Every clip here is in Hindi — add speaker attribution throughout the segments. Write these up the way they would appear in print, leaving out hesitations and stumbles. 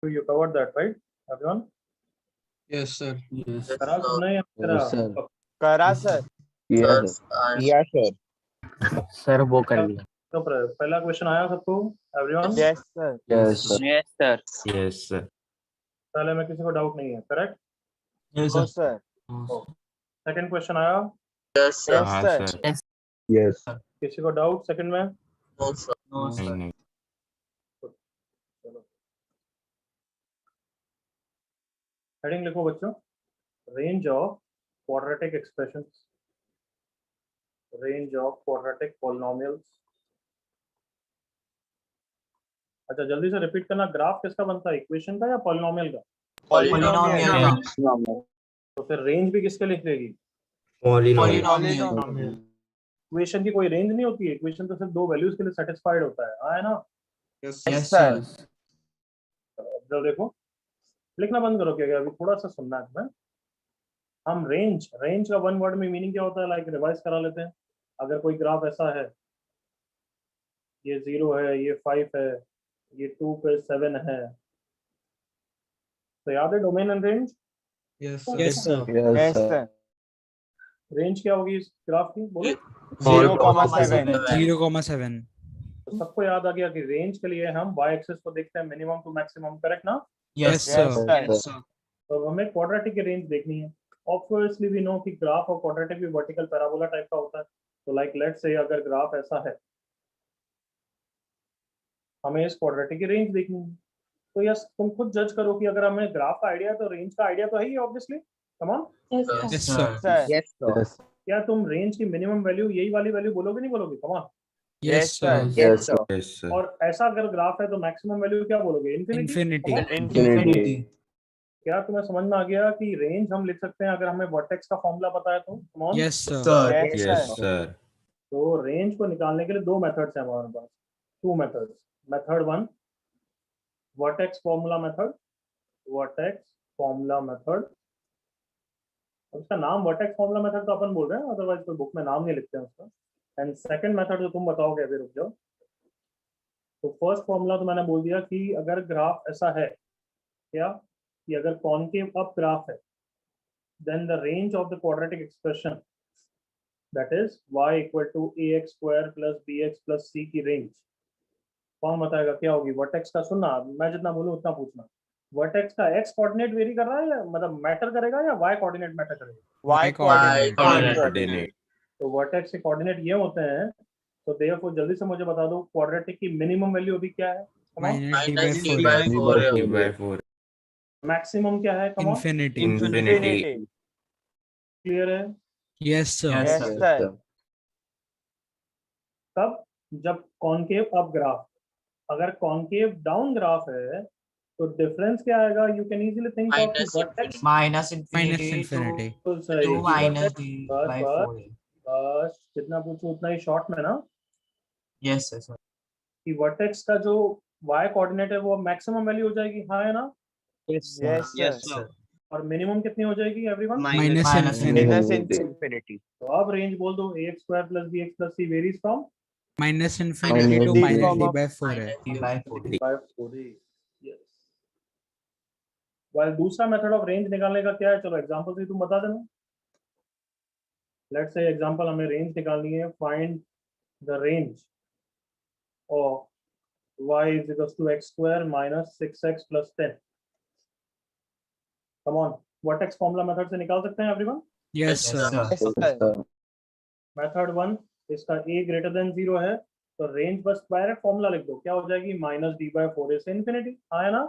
Speaker 1: You covered that, right, everyone?
Speaker 2: Yes, sir.
Speaker 3: Yes.
Speaker 1: करा सुनना या तेरा?
Speaker 3: Yes, sir.
Speaker 4: करा सर।
Speaker 3: Yes.
Speaker 4: या सर।
Speaker 3: सर वो कर लिया.
Speaker 1: तो पहला क्वेश्चन आया सबको, everyone?
Speaker 4: Yes sir.
Speaker 3: Yes, sir.
Speaker 4: Yes sir.
Speaker 5: Yes, sir.
Speaker 1: पहले में किसी को डाउट नहीं है, correct?
Speaker 2: Yes,
Speaker 4: no
Speaker 2: sir.
Speaker 4: Sir.
Speaker 1: Second question आया,
Speaker 4: यस
Speaker 5: हाँ,
Speaker 4: सर।
Speaker 5: sir.
Speaker 3: Yes.
Speaker 1: किसी को डाउट सेकंड में?
Speaker 2: No,
Speaker 5: नहीं,
Speaker 2: sir.
Speaker 5: नहीं.
Speaker 1: चलो हेडिंग लिखो बच्चों, range of quadratic expressions, range of quadratic polynomials. अच्छा जल्दी से रिपीट करना, ग्राफ किसका बनता है, इक्वेशन का या पॉलिनोमियल का?
Speaker 2: Polynomial.
Speaker 1: तो फिर रेंज भी किसके लिख देगी?
Speaker 2: Polynomial.
Speaker 1: इक्वेशन की कोई रेंज नहीं होती है, इक्वेशन तो सिर्फ दो वैल्यूज के लिए सेटिस्फाइड होता है, हाँ है ना?
Speaker 2: Yes,
Speaker 4: yes
Speaker 2: sir.
Speaker 4: सर।
Speaker 1: अब देखो, लिखना बंद करो, क्या अभी थोड़ा सा सुनना है तुम्हें। हम रेंज का वन वर्ड में मीनिंग क्या होता है, लाइक रिवाइज करा लेते हैं। अगर कोई ग्राफ ऐसा है, ये 0 है, ये 5 है, ये 2 पे 7 है, तो याद है domain and range?
Speaker 2: Yes, sir.
Speaker 3: Yes, sir.
Speaker 4: Yes sir.
Speaker 1: Range क्या होगी इस ग्राफ की, बोलो?
Speaker 4: 0,7।
Speaker 2: 0,7.
Speaker 1: तो सबको याद आ गया कि रेंज के लिए हम y एक्सिस को देखते हैं, मिनिमम टू मैक्सिमम, करेक्ट ना?
Speaker 2: Yes,
Speaker 4: Yes,
Speaker 2: sir.
Speaker 4: sir.
Speaker 2: Yes, sir.
Speaker 1: तो हमें क्वाड्रेटिक की रेंज देखनी है। ऑब्वियसली वी नो कि ग्राफ और क्वाड्रेटिक भी वर्टिकल पैराबोला टाइप का होता है। तो लाइक लेट्स से अगर ग्राफ ऐसा है, हमें इस क्वाड्रेटिक की रेंज देखनी है। तो यस, तुम खुद जज करो कि अगर हमें ग्राफ का आइडिया है तो रेंज का आइडिया तो है ही obviously. Come on,
Speaker 2: Yes, sir.
Speaker 4: Sir.
Speaker 3: Yes.
Speaker 1: क्या तुम रेंज की मिनिमम वैल्यू यही वाली वैल्यू बोलोगे, नहीं बोलोगे? कम on.
Speaker 2: Yes, sir.
Speaker 3: Yes, sir.
Speaker 5: Yes, sir.
Speaker 1: और ऐसा अगर ग्राफ है तो मैक्सिमम वैल्यू क्या बोलोगे?
Speaker 2: Infinity.
Speaker 3: Infinity.
Speaker 1: क्या तुम्हें समझ में आ गया कि रेंज हम लिख सकते हैं अगर हमें वर्टेक्स का फॉर्मूला पता है तो? Come on.
Speaker 2: Yes, sir.
Speaker 4: Yes
Speaker 5: Yes,
Speaker 4: sir.
Speaker 5: sir.
Speaker 1: तो रेंज को निकालने के लिए दो मेथड्स हैं हमारे पास, two methods. Method 1 vertex formula method, vertex formula method. उसका नाम वर्टेक्स फॉर्मूला मेथड तो अपन बोल रहे हैं, अदरवाइज कोई बुक में नाम नहीं लिखते हैं उसका। एंड सेकंड मेथड जो तुम बताओगे, अभी रुक जाओ। तो फर्स्ट फॉर्मूला तो मैंने बोल दिया कि अगर ग्राफ ऐसा है, क्या कि अगर कॉनकेव अप ग्राफ है, then the range of the quadratic expression that is y equal to ax square plus bx plus c की रेंज। कौन बताएगा क्या होगी? वर्टेक्स का सुनना, मैं जितना बोलूं उतना पूछना। वर्टेक्स का x कोऑर्डिनेट वेरी कर रहा है या मतलब मैटर करेगा या y कोऑर्डिनेट मैटर करेगा?
Speaker 4: Y
Speaker 2: coordinate.
Speaker 4: कोऑर्डिनेट।
Speaker 1: तो वर्टेक्स के कोऑर्डिनेट ये होते हैं। तो देखो जल्दी से मुझे बता दो, क्वाड्रेटिक की मिनिमम वैल्यू अभी क्या है?
Speaker 2: Minus D by 4.
Speaker 5: D by 4.
Speaker 1: Maximum क्या है? Come on,
Speaker 2: Infinity.
Speaker 5: Infinity.
Speaker 1: Clear है?
Speaker 2: Yes, sir.
Speaker 4: Yes sir.
Speaker 1: तब जब कॉनकेव अप ग्राफ, अगर कॉनकेव डाउन ग्राफ है तो डिफरेंस क्या आएगा? You can easily think of vertex
Speaker 6: minus
Speaker 2: Minus
Speaker 6: infinity
Speaker 2: infinity.
Speaker 6: to
Speaker 1: सही।
Speaker 6: 2 minus d
Speaker 1: बस
Speaker 6: by
Speaker 1: बस
Speaker 6: 4.
Speaker 1: बस जितना पूछो उतना ही शॉर्ट में ना,
Speaker 6: Yes, sir.
Speaker 1: कि वर्टेक्स का जो y कोऑर्डिनेट है वो मैक्सिमम वैल्यू हो जाएगी, हाँ है ना?
Speaker 4: Yes
Speaker 2: Yes,
Speaker 4: sir.
Speaker 1: और मिनिमम कितनी हो जाएगी everyone?
Speaker 2: Minus
Speaker 6: Minus
Speaker 2: infinity.
Speaker 4: Minus infinity.
Speaker 1: तो अब रेंज बोल दो, ax square plus bx plus c varies from
Speaker 2: Minus infinity to minus D by 4 है.
Speaker 6: d by 4.
Speaker 1: by 4। Yes. While दूसरा मेथड ऑफ रेंज निकालने का क्या है? चलो एग्जांपल से तुम बता देना। लेट्स से एग्जांपल, हमें रेंज निकालनी है, find the range of y is equals to x square minus 6x plus 10। Come on, vertex formula method से निकाल सकते हैं everyone?
Speaker 2: Yes, sir.
Speaker 6: sir.
Speaker 4: Yes sir.
Speaker 1: Method 1, इसका a ग्रेटर देन 0 है तो रेंज बस डायरेक्ट फॉर्मूला लिख दो, क्या हो जाएगी? माइनस डी बाई 4 से इन्फिनिटी, हाँ है ना?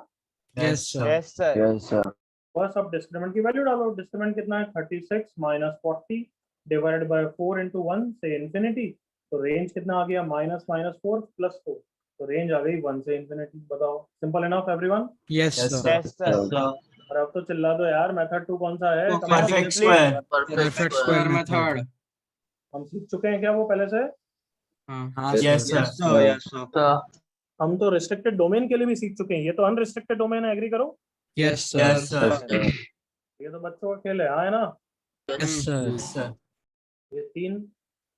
Speaker 2: Yes, sir.
Speaker 4: Yes sir.
Speaker 3: Yes, sir.
Speaker 1: बस अब डिस्क्रिमिनेंट की वैल्यू डालो। डिस्क्रिमिनेंट कितना है? 36 माइनस 40 डिवाइडेड बाय 4 इंटू 1 से इन्फिनिटी। तो रेंज कितना आ गया? माइनस माइनस 4 प्लस 4, तो रेंज आ गई 1 से इन्फिनिटी। बताओ, simple enough everyone?
Speaker 2: Yes,
Speaker 6: Yes,
Speaker 2: sir.
Speaker 6: sir.
Speaker 4: Yes sir.
Speaker 6: So,
Speaker 1: और अब तो चिल्ला दो यार, मेथड 2 कौन सा है? Come on,
Speaker 6: perfect
Speaker 1: please.
Speaker 6: square.
Speaker 2: Perfect square method.
Speaker 1: हम सीख चुके हैं क्या वो पहले से?
Speaker 2: हाँ,
Speaker 6: Yes,
Speaker 2: sir.
Speaker 6: sir.
Speaker 1: हम तो रिस्ट्रिक्टेड डोमेन के लिए भी सीख चुके हैं, ये तो अनरिस्ट्रिक्टेड डोमेन है, एग्री करो?
Speaker 2: Yes, sir.
Speaker 6: Yes, sir.
Speaker 1: ये तो बच्चों का खेल है, हाँ है ना?
Speaker 2: Yes, sir.
Speaker 6: Yes, sir.
Speaker 1: ये 3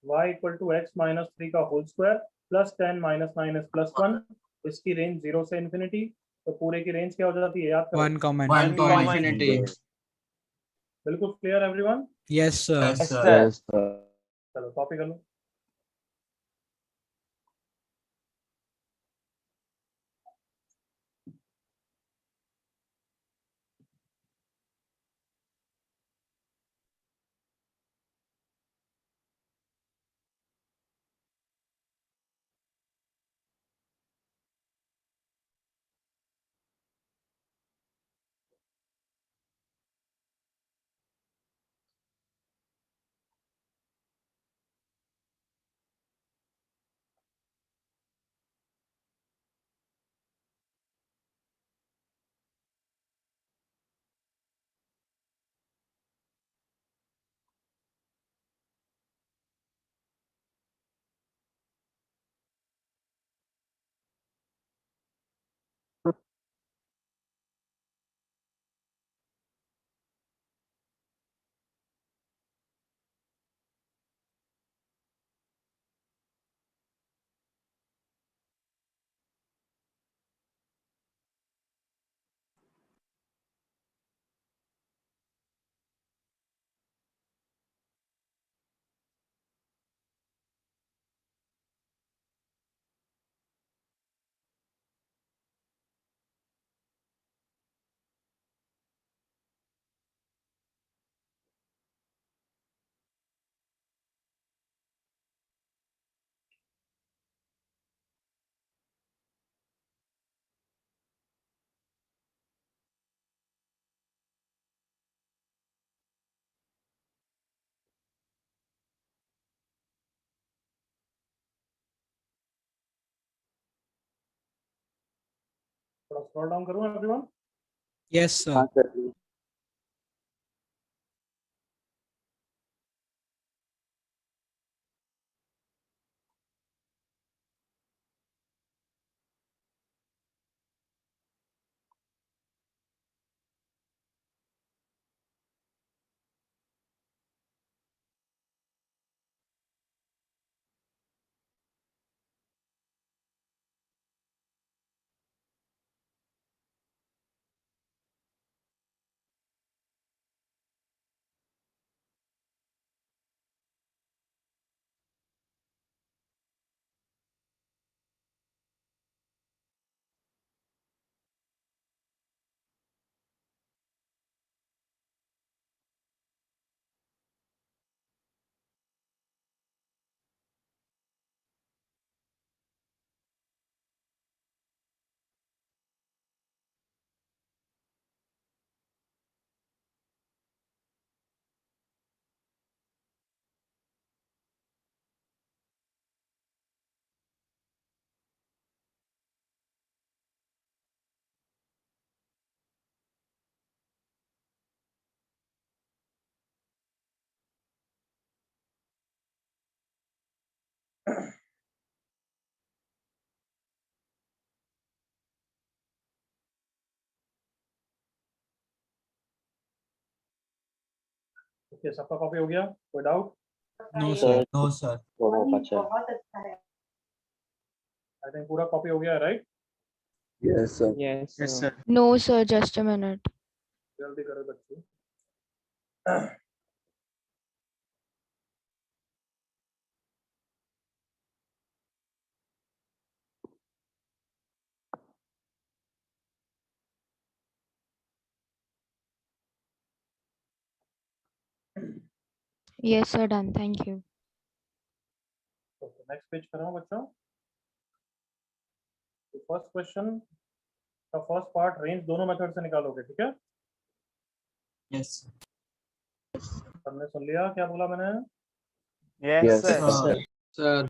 Speaker 1: y equal to x minus 3 का whole square plus 10 minus minus plus 1, इसकी रेंज 0 से इन्फिनिटी। तो पूरे की रेंज क्या हो जाती है, याद करो।
Speaker 2: 1,
Speaker 6: One to
Speaker 2: infinity.
Speaker 6: infinity.
Speaker 1: बिल्कुल clear everyone.
Speaker 2: Yes, sir.
Speaker 6: Yes, sir.
Speaker 3: Yes, sir.
Speaker 1: चलो कॉपी कर लो। थोड़ा स्क्रॉल डाउन करूँ एवरीवन।
Speaker 2: Yes, sir.
Speaker 3: हाँ सर।
Speaker 1: ओके, सबका कॉपी हो गया, कोई doubt?
Speaker 2: No, sir.
Speaker 6: No, sir.
Speaker 3: थोड़ा बचा।
Speaker 1: आई थिंक पूरा कॉपी हो गया, right?
Speaker 3: Yes, sir.
Speaker 4: Yes,
Speaker 2: Yes,
Speaker 4: sir.
Speaker 2: sir.
Speaker 5: No, sir, just a minute.
Speaker 1: जल्दी करो बच्चे।
Speaker 5: Yes, sir, done. Thank you.
Speaker 1: Okay, next page कर रहा हूँ बच्चों। फर्स्ट क्वेश्चन का फर्स्ट पार्ट रेंज दोनों मेथड से निकालोगे, ठीक है?
Speaker 6: Yes, sir.
Speaker 1: सबने सुन लिया क्या बोला मैंने?
Speaker 4: Yes,
Speaker 3: Yes,
Speaker 4: sir.
Speaker 3: sir.
Speaker 2: Sir.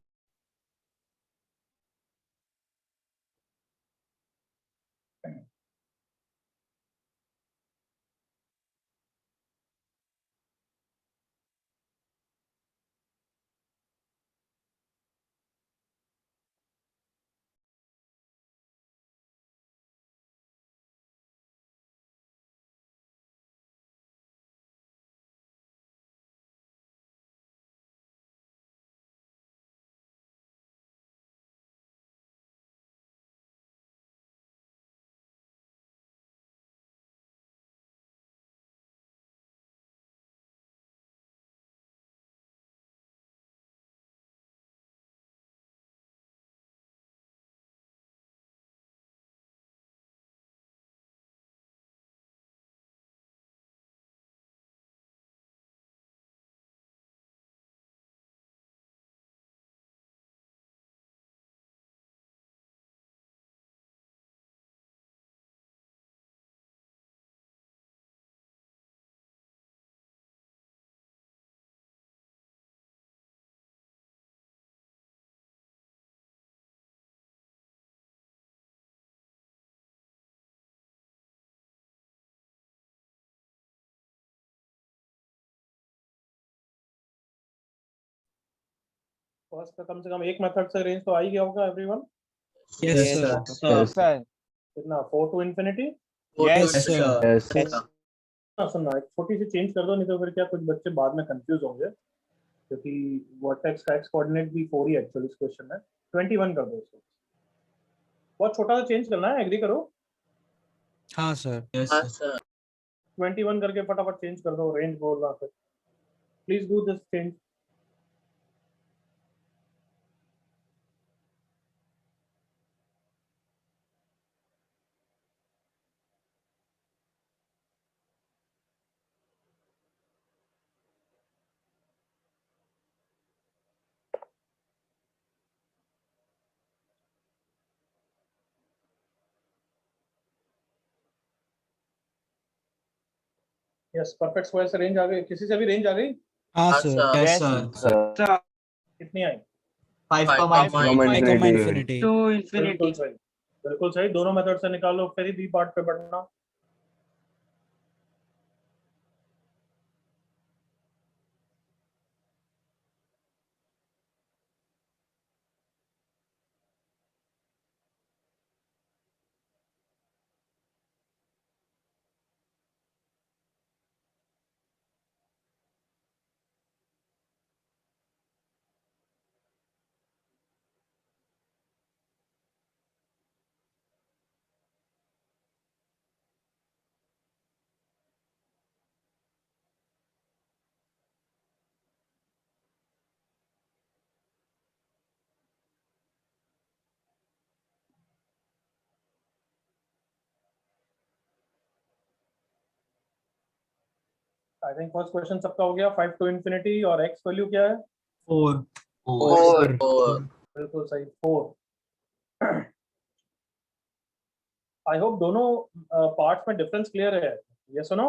Speaker 1: First का कम से कम एक मेथड से रेंज तो आ ही गया होगा everyone.
Speaker 2: Yes,
Speaker 4: Yes,
Speaker 2: sir.
Speaker 4: sir.
Speaker 3: Yes,
Speaker 4: sir.
Speaker 1: कितना 4 to infinity?
Speaker 4: Yes,
Speaker 2: Yes, sir.
Speaker 3: Yes, sir.
Speaker 4: Yes.
Speaker 1: सुनना एक छोटी सी चेंज कर दो, नहीं तो फिर क्या कुछ बच्चे बाद में कंफ्यूज होंगे, क्योंकि वर्टेक्स का एक्स कोऑर्डिनेट भी 4 ही एक्चुअली इस क्वेश्चन में। 21 कर दो इसको, बहुत छोटा सा चेंज करना है, एग्री करो।
Speaker 2: हाँ sir.
Speaker 6: Yes, sir.
Speaker 1: 21 करके फटाफट चेंज कर दो, रेंज बोल रहा फिर, please do this change. Yes, perfect square से रेंज आ गई, किसी से भी रेंज आ गई?
Speaker 2: हाँ sir. Yes,
Speaker 4: Yes,
Speaker 2: sir.
Speaker 3: Sir.
Speaker 1: कितनी आई?
Speaker 6: 5,
Speaker 3: From
Speaker 2: I come
Speaker 3: infinity.
Speaker 2: infinity.
Speaker 6: to
Speaker 1: बिल्कुल
Speaker 6: infinity.
Speaker 1: सही, बिल्कुल सही। दोनों मेथड से निकालो, फिर ही बी पार्ट पे बढ़ना। आई थिंक फर्स्ट क्वेश्चन सबका हो गया। 5 टू इंफिनिटी और एक्स वैल्यू क्या है?
Speaker 6: 4.
Speaker 3: 4.
Speaker 1: बिल्कुल सही, 4। आई होप दोनों पार्ट्स में डिफरेंस क्लियर है, यस और no?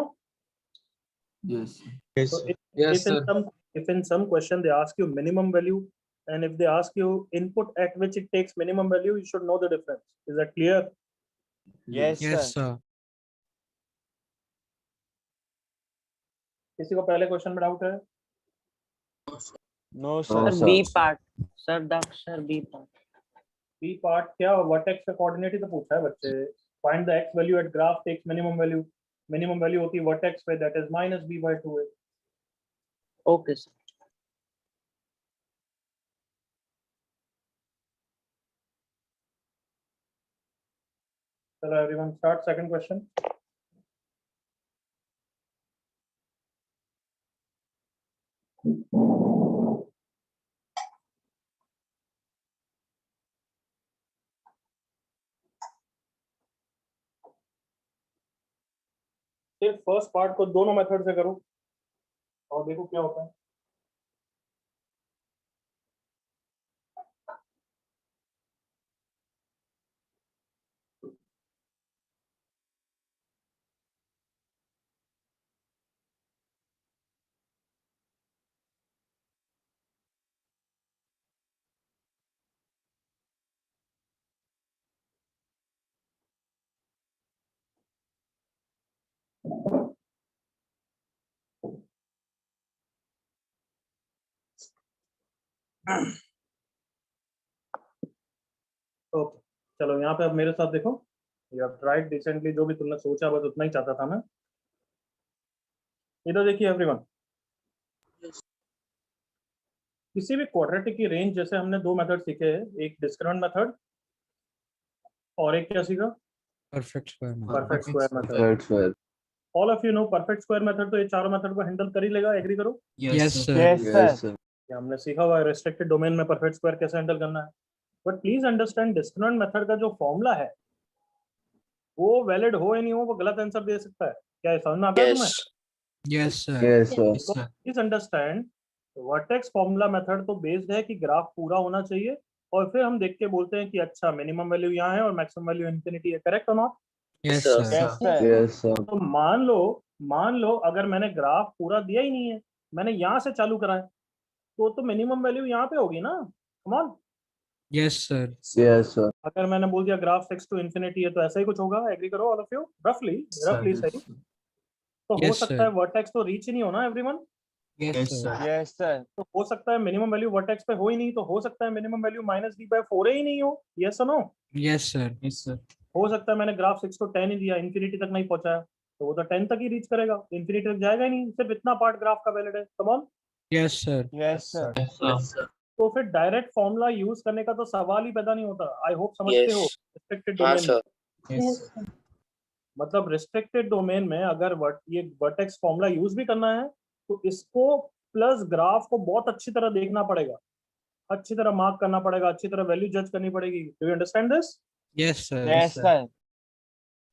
Speaker 6: Yes.
Speaker 4: Yes,
Speaker 1: So
Speaker 4: sir.
Speaker 1: if in some question they ask you minimum value, and if they ask you input at which it takes minimum value, you should know the difference. Is that clear?
Speaker 4: Yes,
Speaker 2: Yes,
Speaker 4: sir.
Speaker 2: sir.
Speaker 1: किसी को पहले क्वेश्चन में डाउट है?
Speaker 4: No,
Speaker 3: No,
Speaker 4: sir.
Speaker 3: sir.
Speaker 6: B part. Sir, B part.
Speaker 1: B part क्या, वर्टेक्स का कोऑर्डिनेट ही तो पूछा है बच्चे। Find the x value at graph takes minimum value. Minimum value होती है वर्टेक्स पे, that is -b/2a।
Speaker 6: Okay, sir.
Speaker 1: चलो एवरीवन स्टार्ट सेकंड क्वेश्चन। सिर्फ फर्स्ट पार्ट को दोनों मेथड से करो और देखो क्या होता है। ओके, चलो यहाँ पे अब मेरे साथ देखो। यू हैव ट्राइड डिसेंटली, जो भी तुमने सोचा बस उतना ही चाहता था मैं। इधर देखिए एवरीवन, किसी भी क्वाड्रेटिक की रेंज जैसे हमने दो मेथड सीखे हैं, एक डिस्क्रिमिनेंट मेथड और एक क्या सीखा?
Speaker 2: Perfect square method.
Speaker 1: Perfect square method.
Speaker 3: Perfect square.
Speaker 1: All of you know perfect square method तो ये चारों मेथड को हैंडल कर ही लेगा, एग्री करो?
Speaker 2: Yes, sir.
Speaker 4: Yes,
Speaker 3: Yes,
Speaker 4: sir.
Speaker 3: sir.
Speaker 1: ये हमने सीखा हुआ है रेस्ट्रिक्टेड डोमेन में परफेक्ट स्क्वायर कैसे हैंडल करना है। But please understand, discriminant method का जो फॉर्मूला है वो वैलिड हो या नहीं हो, वो गलत आंसर दे सकता है। क्या ये समझ में आता है तुम्हें?
Speaker 2: Yes, sir.
Speaker 3: Yes, sir.
Speaker 6: Yes, sir.
Speaker 1: Please understand, vertex formula method तो बेस्ड है कि ग्राफ पूरा होना चाहिए, और फिर हम देख के बोलते हैं कि अच्छा मिनिमम वैल्यू यहाँ है और मैक्सिमम वैल्यू इंफिनिटी है, करेक्ट और not?
Speaker 2: Yes,
Speaker 6: sir.
Speaker 2: sir.
Speaker 4: Yes, sir.
Speaker 3: Yes, sir.
Speaker 1: तो मान लो अगर मैंने ग्राफ पूरा दिया ही नहीं है, मैंने यहाँ से चालू करा है, तो मिनिमम वैल्यू यहाँ पे होगी ना। कम on,
Speaker 2: Yes, sir.
Speaker 3: Yes, sir.
Speaker 1: अगर मैंने बोल दिया ग्राफ 6 टू इंफिनिटी है तो ऐसा ही कुछ होगा, एग्री करो ऑल ऑफ यू? रफली सही। तो हो
Speaker 2: Yes,
Speaker 1: सकता
Speaker 2: sir.
Speaker 1: है वर्टेक्स तो रीच ही नहीं होना everyone,
Speaker 2: Yes, sir.
Speaker 4: Yes, sir.
Speaker 1: तो हो सकता है मिनिमम वैल्यू वर्टेक्स पे हो ही नहीं, तो हो सकता है मिनिमम वैल्यू -d/4 ही नहीं हो। यस और no?
Speaker 2: Yes, sir.
Speaker 6: Yes, sir.
Speaker 1: हो सकता है मैंने ग्राफ 6 को 10 ही दिया, इंफिनिटी तक नहीं पहुंचाया, तो वो तो 10 तक ही रीच करेगा, इंफिनिटी तक जाएगा ही नहीं, सिर्फ इतना पार्ट ग्राफ का वैलिड है। कम on.
Speaker 2: Yes, sir.
Speaker 4: Yes, sir.
Speaker 6: Yes, sir.
Speaker 1: तो फिर डायरेक्ट फॉर्मूला यूज करने का तो सवाल ही पैदा नहीं होता। आई होप समझते हो। Restricted domain,
Speaker 6: Yes, sir.
Speaker 1: मतलब रिस्ट्रिक्टेड डोमेन में अगर ये वर्टेक्स फॉर्मूला यूज भी करना है तो इसको प्लस ग्राफ को बहुत अच्छी तरह देखना पड़ेगा, अच्छी तरह मार्क करना पड़ेगा, अच्छी तरह वैल्यू जज करनी पड़ेगी। Do you understand this?
Speaker 2: Yes, sir.
Speaker 4: Yes, sir.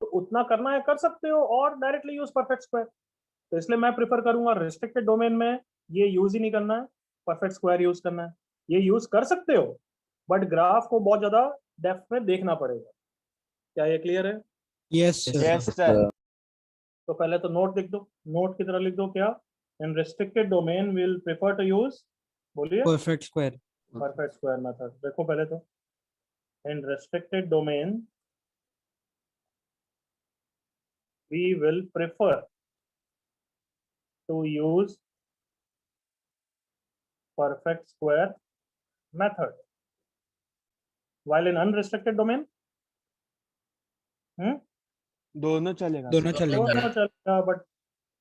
Speaker 1: तो उतना करना है कर सकते हो, और डायरेक्टली यूज परफेक्ट स्क्वायर। तो इसलिए मैं प्रेफर करूंगा रिस्ट्रिक्टेड डोमेन में ये यूज ही नहीं करना है, परफेक्ट स्क्वायर यूज करना है। ये यूज कर सकते हो बट ग्राफ को बहुत ज्यादा डेप्थ में देखना पड़ेगा। क्या ये क्लियर है?
Speaker 2: Yes, sir.
Speaker 4: Yes, sir.
Speaker 1: तो पहले तो नोट लिख दो, नोट की तरह लिख दो क्या, in restricted domain will prefer to use, बोलिए,
Speaker 2: Perfect square.
Speaker 1: Perfect square method. देखो पहले तो in restricted domain we will prefer to use perfect square method while in unrestricted domain
Speaker 4: दोनों चलेगा।
Speaker 2: दोनों चलेंगे।
Speaker 1: दोनों चलेगा, बट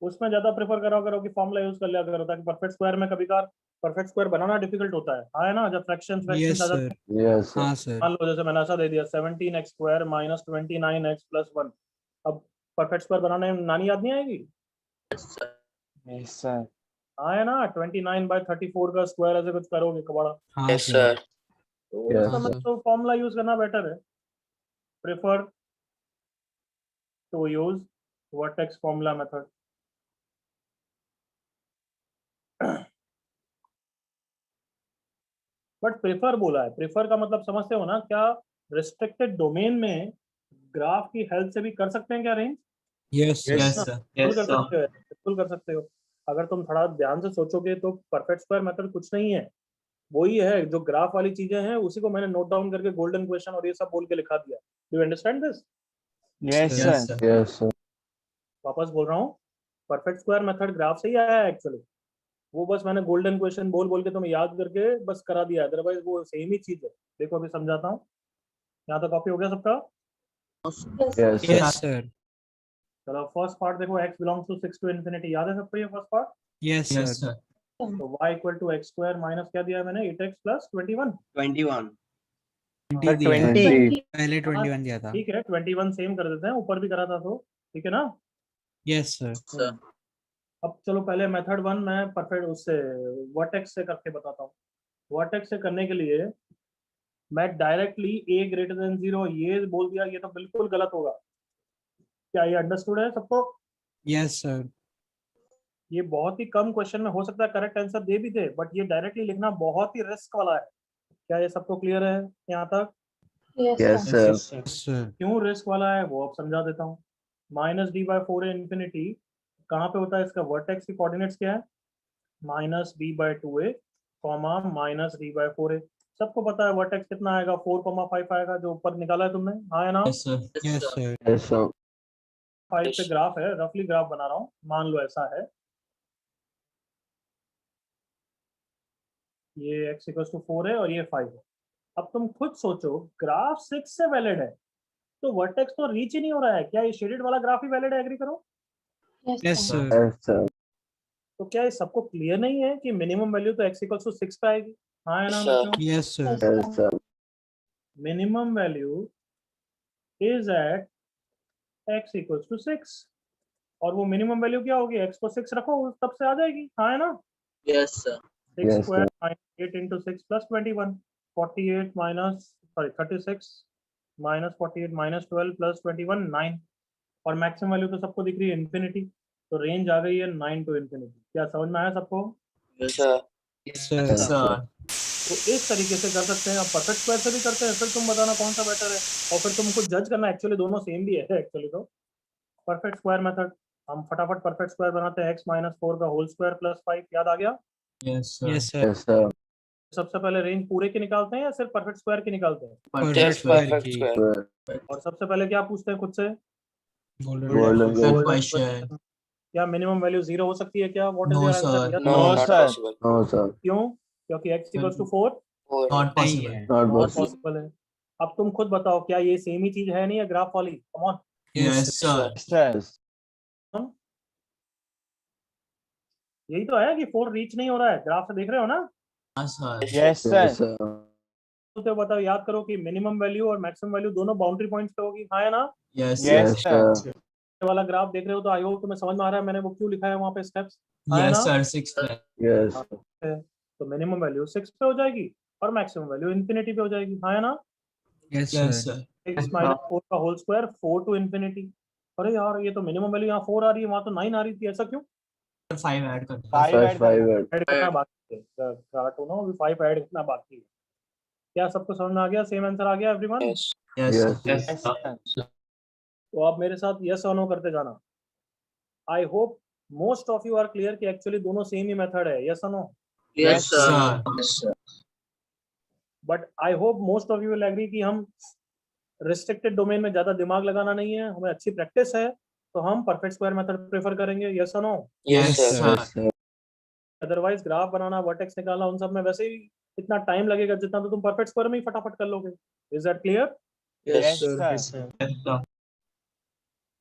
Speaker 1: उसमें ज्यादा प्रेफर करा करो कि फॉर्मूला यूज कर लिया करो, ताकि परफेक्ट स्क्वायर में कभी कभार परफेक्ट स्क्वायर बनाना डिफिकल्ट होता है। हाँ है ना, जब फ्रैक्शंस
Speaker 2: Yes,
Speaker 1: आ
Speaker 2: sir.
Speaker 1: जाते हैं।
Speaker 3: Yes, sir.
Speaker 2: हाँ, sir.
Speaker 1: मान लो जैसे मैंने ऐसा दे दिया 17x square minus 29x plus 1, अब परफेक्ट स्क्वायर बनाने में नानी याद नहीं आएगी?
Speaker 4: Yes, sir.
Speaker 1: हाँ है ना, 29/34 का स्क्वायर ऐसे कुछ करोगे कबाड़ा,
Speaker 2: हाँ, sir.
Speaker 1: तो
Speaker 3: Yes,
Speaker 1: उस समय
Speaker 2: sir.
Speaker 1: तो फॉर्मूला यूज करना बेटर है। Prefer to use vertex formula method. But prefer बोला है, प्रेफर का मतलब समझते हो ना? क्या रिस्ट्रिक्टेड डोमेन में ग्राफ की हेल्प से भी कर सकते हैं क्या range?
Speaker 2: Yes, sir.
Speaker 6: Yes, sir.
Speaker 1: बिल्कुल
Speaker 6: Yes,
Speaker 1: कर
Speaker 6: sir.
Speaker 1: सकते हो, बिल्कुल कर सकते हो। अगर तुम थोड़ा ध्यान से सोचोगे तो परफेक्ट स्क्वायर मेथड कुछ नहीं है, वही है जो ग्राफ वाली चीजें हैं, उसी को मैंने नोट डाउन करके गोल्डन क्वेश्चन और ये सब बोल के लिखा दिया। Do you understand this?
Speaker 4: Yes,
Speaker 2: Yes,
Speaker 4: sir.
Speaker 6: sir.
Speaker 3: Yes, sir.
Speaker 1: वापस बोल रहा हूँ, परफेक्ट स्क्वायर मेथड ग्राफ से ही आया है एक्चुअली, वो बस मैंने गोल्डन क्वेश्चन बोल बोल के तुम्हें याद करके बस करा दिया, अदरवाइज वो सेम ही चीज है। देखो अभी समझाता हूँ। यहाँ तक कॉपी हो गया सबका?
Speaker 3: Yes, sir.
Speaker 2: Yes, sir.
Speaker 1: चलो फर्स्ट पार्ट देखो, x belongs to 6 to infinity, याद है सबको ये first part?
Speaker 2: Yes,
Speaker 6: Yes,
Speaker 2: sir.
Speaker 6: sir.
Speaker 1: तो y equal to x square minus क्या दिया है मैंने, 8x प्लस 21।
Speaker 6: 21.
Speaker 2: 20 दिया है।
Speaker 4: 20.
Speaker 2: पहले 21 दिया था।
Speaker 1: ठीक है, 21 सेम कर देते हैं, ऊपर भी करा था तो ठीक है ना?
Speaker 2: Yes, sir.
Speaker 6: Sir.
Speaker 1: अब चलो पहले मेथड 1 मैं परफेक्ट उससे वर्टेक्स से करके बताता हूँ। वर्टेक्स से करने के लिए मैं डायरेक्टली a ग्रेटर देन 0 ये बोल दिया, ये तो बिल्कुल गलत होगा। क्या ये अंडरस्टूड है सबको?
Speaker 2: Yes, sir.
Speaker 1: ये बहुत ही कम क्वेश्चन में हो सकता है करेक्ट आंसर दे भी दे, बट ये डायरेक्टली लिखना बहुत ही रिस्क वाला है। क्या ये सबको क्लियर है यहाँ तक?
Speaker 3: Yes, sir.
Speaker 6: Yes, sir.
Speaker 2: Yes, sir.
Speaker 1: क्यों रिस्क वाला है वो अब समझा देता हूँ। -d/4 इन्फिनिटी कहाँ पे होता है? इसका वर्टेक्स की कोऑर्डिनेट्स क्या है? -b/2a, -d/4a। सबको पता है वर्टेक्स कितना आएगा, 4,5 आएगा, जो ऊपर निकाला है तुमने। हाँ है ना?
Speaker 6: Yes, sir.
Speaker 2: Yes, sir.
Speaker 3: Yes, sir.
Speaker 1: 5 पे ग्राफ है, रफली ग्राफ बना रहा हूँ, मान लो ऐसा है, ये x = 4 है और ये 5 है। अब तुम खुद सोचो, ग्राफ 6 से वैलिड है तो वर्टेक्स तो रीच ही नहीं हो रहा है, क्या ये शेडेड वाला ग्राफ ही वैलिड है? एग्री करो।
Speaker 2: Yes, sir.
Speaker 3: Yes, sir.
Speaker 1: तो क्या ये सबको क्लियर नहीं है कि मिनिमम वैल्यू तो x = 6 पे आएगी? हाँ है ना बच्चों?
Speaker 2: Yes, sir.
Speaker 3: Yes, sir.
Speaker 1: Minimum value is at x = 6, और वो मिनिमम वैल्यू क्या होगी? x को 6 रखो तब से आ जाएगी। हाँ है ना?
Speaker 6: Yes, sir.
Speaker 1: 6
Speaker 3: Yes,
Speaker 1: स्क्वायर -8 × 6 + 21, 48 36 -48 -12 + 21 9, और मैक्सिमम वैल्यू तो सबको दिख रही है इन्फिनिटी, तो रेंज आ गई है 9 टू इन्फिनिटी। क्या समझ में आया सबको?
Speaker 6: Yes, sir.
Speaker 2: Yes, sir.
Speaker 6: Yes, sir.
Speaker 1: तो इस तरीके से कर सकते हैं। अब परफेक्ट स्क्वायर से भी करते हैं, फिर तुम बताना कौन सा बेटर है, और फिर तुमको जज करना। एक्चुअली दोनों सेम भी है एक्चुअली। तो परफेक्ट स्क्वायर मेथड हम फटाफट परफेक्ट स्क्वायर बनाते हैं। x - 4 का होल स्क्वायर प्लस 5, याद आ गया?
Speaker 6: Yes, sir.
Speaker 2: Yes, sir.
Speaker 3: Yes, sir.
Speaker 1: सबसे पहले रेंज पूरे की निकालते हैं या सिर्फ परफेक्ट स्क्वायर की निकालते हैं?
Speaker 2: Perfect square की।
Speaker 3: Sir.
Speaker 1: और सबसे पहले क्या पूछते हैं खुद से?
Speaker 2: Golden
Speaker 3: Golden
Speaker 6: Golden
Speaker 3: Golden
Speaker 6: question.
Speaker 1: क्या मिनिमम वैल्यू 0 हो सकती है क्या? What is
Speaker 2: No,
Speaker 1: your
Speaker 2: sir.
Speaker 1: Answer?
Speaker 6: No,
Speaker 4: No,
Speaker 6: not
Speaker 4: sir.
Speaker 6: possible.
Speaker 3: No, sir.
Speaker 1: क्यों? क्योंकि x equals to 4
Speaker 6: Four.
Speaker 2: Not नहीं possible. है।
Speaker 3: Not
Speaker 6: Not
Speaker 3: possible.
Speaker 1: पॉसिबल है। अब तुम खुद बताओ, क्या ये सेम ही चीज है नहीं है ग्राफ वाली? कम on.
Speaker 2: Yes, sir.
Speaker 4: Sir.
Speaker 3: Yes.
Speaker 1: यही तो है कि 4 रीच नहीं हो रहा है, ग्राफ से देख रहे हो ना?
Speaker 2: हाँ, sir.
Speaker 4: Yes, sir.
Speaker 3: Yes, sir.
Speaker 1: तो बताओ, याद करो कि मिनिमम वैल्यू और मैक्सिमम वैल्यू दोनों बाउंड्री पॉइंट्स पे होगी, हाँ या ना?
Speaker 2: Yes,
Speaker 4: Yes,
Speaker 3: Yes,
Speaker 4: sir.
Speaker 3: sir.
Speaker 1: ये वाला ग्राफ देख रहे हो तो आई होप तुम्हें समझ में आ रहा है मैंने वो क्यों लिखा है वहाँ पे स्टेप्स, हाँ या
Speaker 2: Yes,
Speaker 1: ना?
Speaker 2: sir. 6 पे।
Speaker 3: Yes.
Speaker 1: तो मिनिमम वैल्यू 6 पे हो जाएगी और मैक्सिमम वैल्यू इन्फिनिटी पे हो जाएगी, हाँ या ना?
Speaker 2: Yes, sir.
Speaker 1: x माइनस 4 का होल स्क्वायर 4 टू इन्फिनिटी। अरे यार, ये तो मिनिमम वैल्यू यहाँ 4 आ रही है, वहाँ तो 9 आ रही थी, ऐसा क्यों?
Speaker 2: 5 ऐड कर दो।
Speaker 4: 5
Speaker 3: Five,
Speaker 4: add करना।
Speaker 3: five.
Speaker 1: ऐड करना बाकी है, काटो ना, 5 ऐड करना बाकी है। क्या सबको समझ में आ गया? सेम आंसर आ गया everyone?
Speaker 6: Yes.
Speaker 2: Yes,
Speaker 3: Yes.
Speaker 2: sir.
Speaker 4: Yes, sir.
Speaker 1: तो आप मेरे साथ यस और नो करते जाना। I hope most of you are clear कि एक्चुअली दोनों सेम ही मेथड है, यस और no?
Speaker 6: Yes,
Speaker 4: Yes,
Speaker 6: sir.
Speaker 2: sir.
Speaker 6: Yes, sir.
Speaker 1: But I hope most of you will agree कि हम रिस्ट्रिक्टेड डोमेन में ज्यादा दिमाग लगाना नहीं है, हमें अच्छी प्रैक्टिस है, तो हम परफेक्ट स्क्वायर मेथड प्रेफर करेंगे, यस और no?
Speaker 6: Yes,
Speaker 2: Yes,
Speaker 6: sir.
Speaker 2: sir.
Speaker 3: Yes, sir.
Speaker 1: Otherwise graph बनाना, वर्टेक्स निकालना, उन सब में वैसे ही इतना टाइम लगेगा जितना तो तुम परफेक्ट स्क्वायर में ही फटाफट कर लोगे। Is that clear?
Speaker 6: Yes,
Speaker 4: Yes,
Speaker 6: sir.
Speaker 4: sir.
Speaker 2: Yes, sir.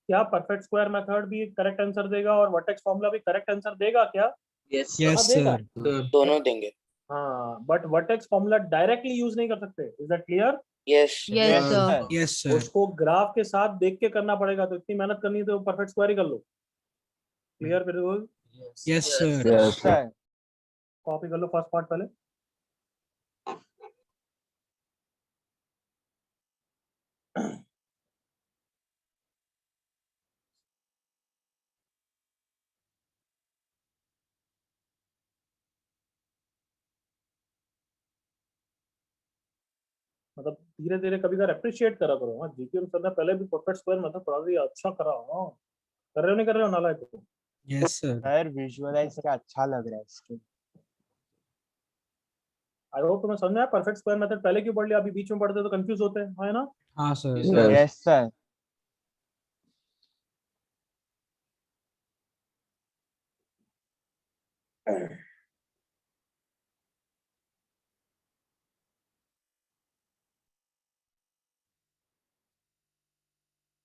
Speaker 1: क्या परफेक्ट स्क्वायर मेथड भी करेक्ट आंसर देगा और वर्टेक्स फॉर्मूला भी करेक्ट आंसर देगा क्या?
Speaker 6: Yes, sir.
Speaker 2: Yes,
Speaker 1: हाँ, देगा।
Speaker 2: sir.
Speaker 6: दोनों देंगे।
Speaker 1: हाँ, but vertex formula directly use नहीं कर सकते, is that clear?
Speaker 6: Yes.
Speaker 5: Yes,
Speaker 4: Yes,
Speaker 5: sir.
Speaker 4: sir.
Speaker 2: Yes, sir.
Speaker 1: उसको ग्राफ के साथ देख के करना पड़ेगा, तो इतनी मेहनत करनी है तो परफेक्ट स्क्वायर ही कर लो। क्लियर बिल्कुल?
Speaker 2: Yes, sir.
Speaker 3: Yes, sir.
Speaker 4: Sir.
Speaker 1: Copy कर लो फर्स्ट पार्ट पहले। मतलब धीरे धीरे कभी कभी अप्रिशिएट करा करो। हाँ, जीके सर ने पहले भी परफेक्ट स्क्वायर मेथड पढ़ा दिया, अच्छा करा। हाँ, कर रहे हो नहीं कर रहे हो नालायक हो?
Speaker 2: Yes, sir.
Speaker 4: Sir, visualize क्या अच्छा लग रहा है इसके।
Speaker 1: आई होप तुम्हें समझ में आया परफेक्ट स्क्वायर मेथड पहले क्यों पढ़ लिया, अभी बीच में पढ़ते तो कंफ्यूज होते हैं, है ना?
Speaker 2: हाँ, sir.
Speaker 3: Yes.
Speaker 4: Yes, sir.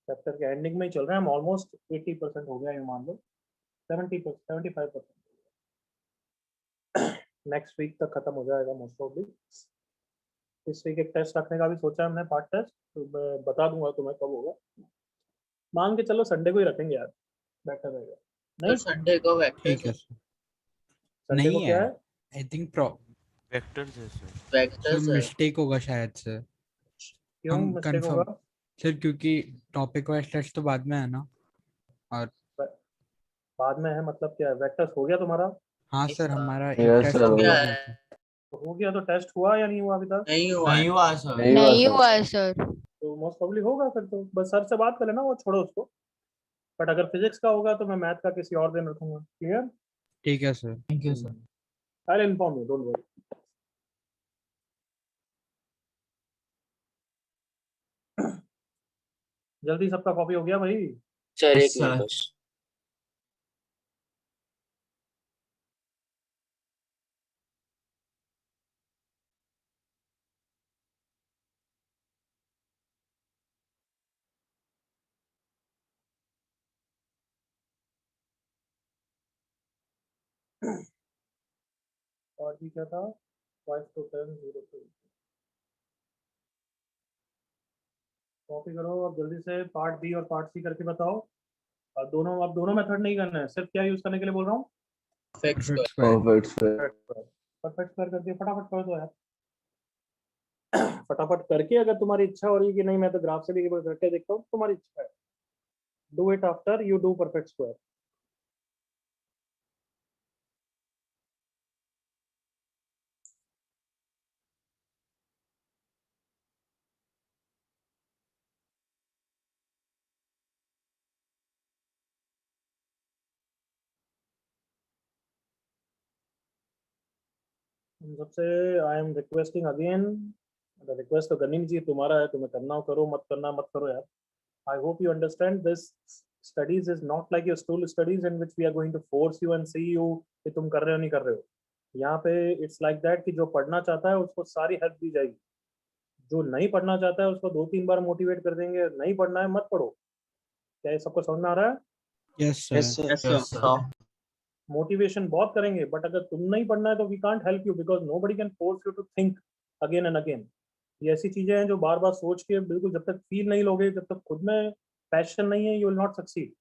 Speaker 1: Chapter के एंडिंग में ही चल रहे हैं हम, ऑलमोस्ट 80% हो गया ये मान लो, 75%। नेक्स्ट वीक तक खत्म हो जाएगा मोस्ट ऑफ दी। इस वीक एक टेस्ट रखने का भी सोचा है हमने, पार्ट टेस्ट, तो मैं बता दूंगा तुम्हें कब होगा। मान के चलो संडे को ही रखेंगे यार, बेटर रहेगा।
Speaker 6: तो
Speaker 1: नहीं,
Speaker 6: संडे को
Speaker 2: ठीक
Speaker 6: वेक्टर
Speaker 2: है, sir.
Speaker 1: संडे को
Speaker 2: नहीं
Speaker 1: क्या
Speaker 2: है।
Speaker 1: है?
Speaker 2: I think pro
Speaker 7: वेक्टर है सर।
Speaker 6: वेक्टर
Speaker 2: sir, mistake होगा शायद से।
Speaker 1: क्यों
Speaker 2: हम
Speaker 1: मिस्टेक
Speaker 2: confirm-
Speaker 1: होगा?
Speaker 2: सर क्योंकि टॉपिक वाइज टेस्ट तो बाद में है ना। और
Speaker 1: बाद में है मतलब क्या है? वेक्टर्स हो गया तुम्हारा?
Speaker 2: हाँ सर, हमारा एक
Speaker 3: Yes,
Speaker 2: टेस्ट
Speaker 3: sir.
Speaker 2: हो
Speaker 6: क्या
Speaker 2: गया
Speaker 6: है?
Speaker 2: था।
Speaker 1: तो हो गया तो टेस्ट हुआ या नहीं हुआ अभी तक?
Speaker 6: नहीं हुआ है।
Speaker 2: नहीं हुआ सर।
Speaker 3: नहीं
Speaker 5: नहीं
Speaker 3: हुआ
Speaker 5: हुआ है सर।
Speaker 1: तो मोस्ट प्रोबब्ली होगा फिर, तो बस सर से बात कर लेना, वो छोड़ो उसको। बट अगर फिजिक्स का होगा तो मैं मैथ का किसी और दिन रखूंगा। क्लियर?
Speaker 2: ठीक है sir. Thank you sir.
Speaker 1: I will inform you, don't worry. जल्दी सबका कॉपी हो गया भाई?
Speaker 6: सर
Speaker 2: Yes,
Speaker 6: एक मिनट
Speaker 2: sir.
Speaker 6: बस।
Speaker 1: और भी क्या था? 5 to 10 0 2। कॉपी करो अब जल्दी से, पार्ट बी और पार्ट सी करके बताओ। और दोनों, अब दोनों मेथड नहीं करना है, सिर्फ क्या यूज करने के लिए बोल रहा हूँ?
Speaker 6: Perfect
Speaker 2: Perfect
Speaker 6: square.
Speaker 2: square.
Speaker 3: Perfect square.
Speaker 1: Perfect square कर दिया, फटाफट कर दो यार। फटाफट करके, अगर तुम्हारी इच्छा हो रही है कि नहीं मैं तो ग्राफ से भी करके देखता हूँ, तुम्हारी इच्छा है, do it after you do perfect square. सबसे I am requesting again, request तो करनी नहीं चाहिए, तुम्हारा है, तुम्हें करना हो करो, मत करना मत करो यार। I hope you understand this studies is not like your school studies in which we are going to force you and see you कि तुम कर रहे हो नहीं कर रहे हो. यहाँ पे it's like that कि जो पढ़ना चाहता है उसको सारी हेल्प दी जाएगी. जो नहीं पढ़ना चाहता है उसको 2-3 बार मोटिवेट कर देंगे, नहीं पढ़ना है मत पढ़ो. क्या ये सबको समझ में आ रहा है?
Speaker 2: Yes, sir.
Speaker 4: Yes, sir.
Speaker 6: Yes, sir.
Speaker 1: Motivation बहुत करेंगे, बट अगर तुम नहीं पढ़ना है तो we can't help you because nobody can force you to think again and again. ये ऐसी चीजें हैं जो बार बार सोच के बिल्कुल जब तक फील नहीं लोगे, जब तक खुद में पैशन नहीं है, यू विल नॉट सक्सीड.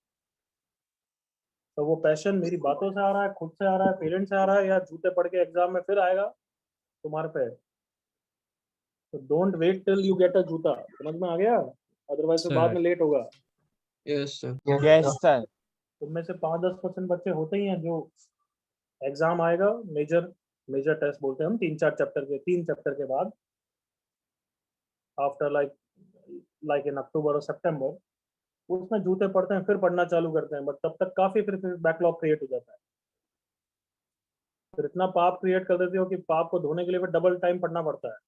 Speaker 1: तो वो पैशन मेरी बातों से आ रहा है, खुद से आ रहा है, पेरेंट्स से आ रहा है, या जूते पढ़ के एग्जाम में फिर आएगा, तुम्हारे पे है. तो don't wait till you get a जूता. समझ में आ गया? अदरवाइज तो बाद में लेट होगा.
Speaker 6: Yes, sir.
Speaker 4: Yes, sir.
Speaker 1: तुम में से 5-10% बच्चे होते ही हैं जो एग्जाम आएगा, मेजर टेस्ट बोलते हैं हम, 3 चैप्टर के बाद, आफ्टर लाइक इन अक्टूबर और सितंबर, उसमें जूते पढ़ते हैं, फिर पढ़ना चालू करते हैं, बट तब तक काफी फिर बैकलॉग क्रिएट हो जाता है. फिर इतना पाप क्रिएट कर देते हो कि पाप को धोने के लिए फिर डबल टाइम पढ़ना पड़ता है.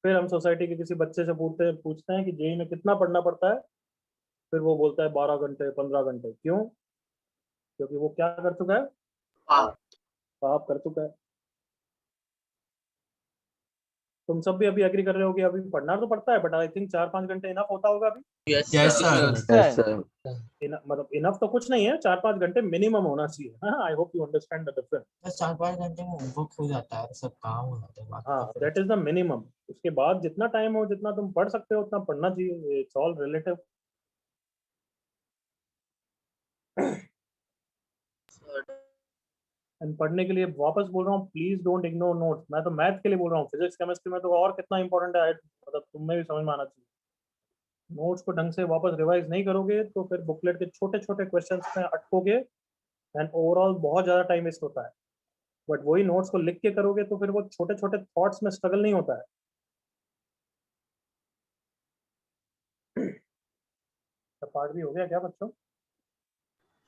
Speaker 1: फिर हम सोसाइटी के किसी बच्चे से पूछते हैं कि जेई में कितना पढ़ना पड़ता है, फिर वो बोलता है 12 घंटे 15 घंटे. क्यों? क्योंकि वो क्या कर चुका है? पाप कर चुका है. तुम सब भी अभी एग्री कर रहे हो कि अभी पढ़ना तो पड़ता है, बट आई थिंक 4-5 घंटे इनफ होता होगा अभी.
Speaker 6: Yes,
Speaker 2: Yes,
Speaker 6: sir.
Speaker 2: sir.
Speaker 3: Yes, sir.
Speaker 1: मतलब इनफ तो कुछ नहीं है, 4-5 घंटे मिनिमम होना चाहिए. I hope you understand the difference.
Speaker 7: बस 4-5 घंटे में होमवर्क हो जाता है, सब काम हो जाता है, बाकी
Speaker 1: हाँ,
Speaker 7: तो फिर
Speaker 1: दैट इज द मिनिमम. उसके बाद जितना टाइम हो, जितना तुम पढ़ सकते हो उतना पढ़ना चाहिए. It's all relative. एंड पढ़ने के लिए वापस बोल रहा हूँ, प्लीज डोंट इग्नोर नोट्स. मैं तो मैथ के लिए बोल रहा हूँ, फिजिक्स केमिस्ट्री में तो और कितना इंपॉर्टेंट है, मतलब तुम्हें भी समझ में आना चाहिए. नोट्स को ढंग से वापस रिवाइज नहीं करोगे तो फिर बुकलेट के छोटे छोटे क्वेश्चंस में अटकोगे एंड ओवरऑल बहुत ज़्यादा टाइम वेस्ट होता है. बट वही नोट्स को लिख के करोगे तो फिर वो छोटे छोटे थॉट्स में स्ट्रगल नहीं होता है. पार्ट भी हो गया क्या बच्चों?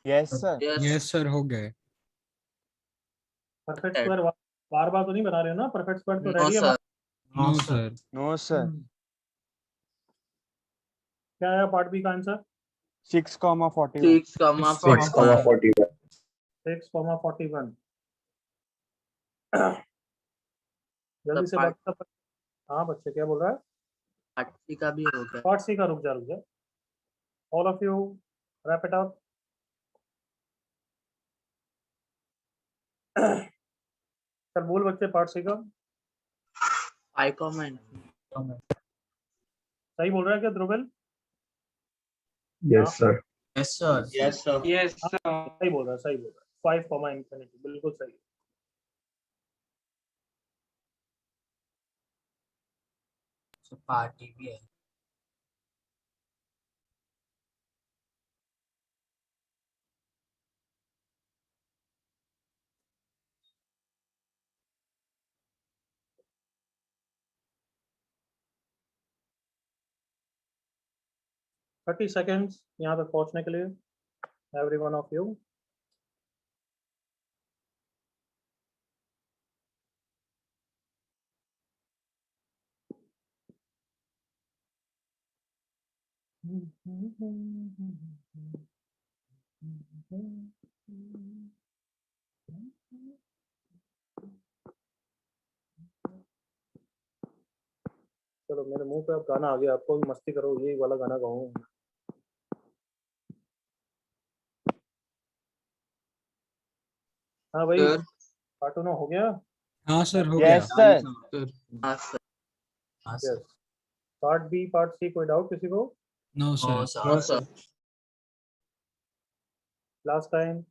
Speaker 4: Yes, sir.
Speaker 6: Yes.
Speaker 2: Yes, sir. हो गए.
Speaker 1: परफेक्ट स्क्वायर बार बार तो नहीं बना रहे हो ना? परफेक्ट स्क्वायर तो
Speaker 6: No,
Speaker 1: रेडी है.
Speaker 6: sir.
Speaker 2: No, sir.
Speaker 4: No, sir.
Speaker 1: क्या आया पार्ट बी का आंसर?
Speaker 4: 6,41.
Speaker 6: 6,41.
Speaker 1: 6,41. जल्दी से
Speaker 6: part-
Speaker 1: व्हाट्सएप. हाँ बच्चे क्या बोल रहा है?
Speaker 6: आठवीं का भी हो गया.
Speaker 1: पार्ट सी का रुक जा. All of you wrap it up. चल बोल बच्चे पार्ट सी का.
Speaker 6: I comment.
Speaker 1: सही बोल रहा है क्या Dhruval?
Speaker 3: Yes, sir.
Speaker 7: Yes, sir.
Speaker 6: Yes, sir.
Speaker 1: सही बोल रहा है. 5, infinity बिल्कुल सही.
Speaker 7: So पार्टी भी है.
Speaker 1: थर्टी सेकेंड्स यहाँ तक पहुँचने के लिए एवरी वन ऑफ यू. चलो मेरे मुंह पे अब गाना आ गया, आपको भी मस्ती करो, यही वाला गाना गाऊं. हाँ भाई,
Speaker 6: Sir.
Speaker 1: कार्टून हो गया.
Speaker 2: हाँ सर हो गया.
Speaker 4: Yes, sir.
Speaker 6: Yes, sir.
Speaker 7: हाँ
Speaker 1: yes.
Speaker 7: Sir.
Speaker 1: Part B part C कोई डाउट किसी को?
Speaker 2: No, sir.
Speaker 7: No, sir.
Speaker 6: No, sir.
Speaker 1: Last time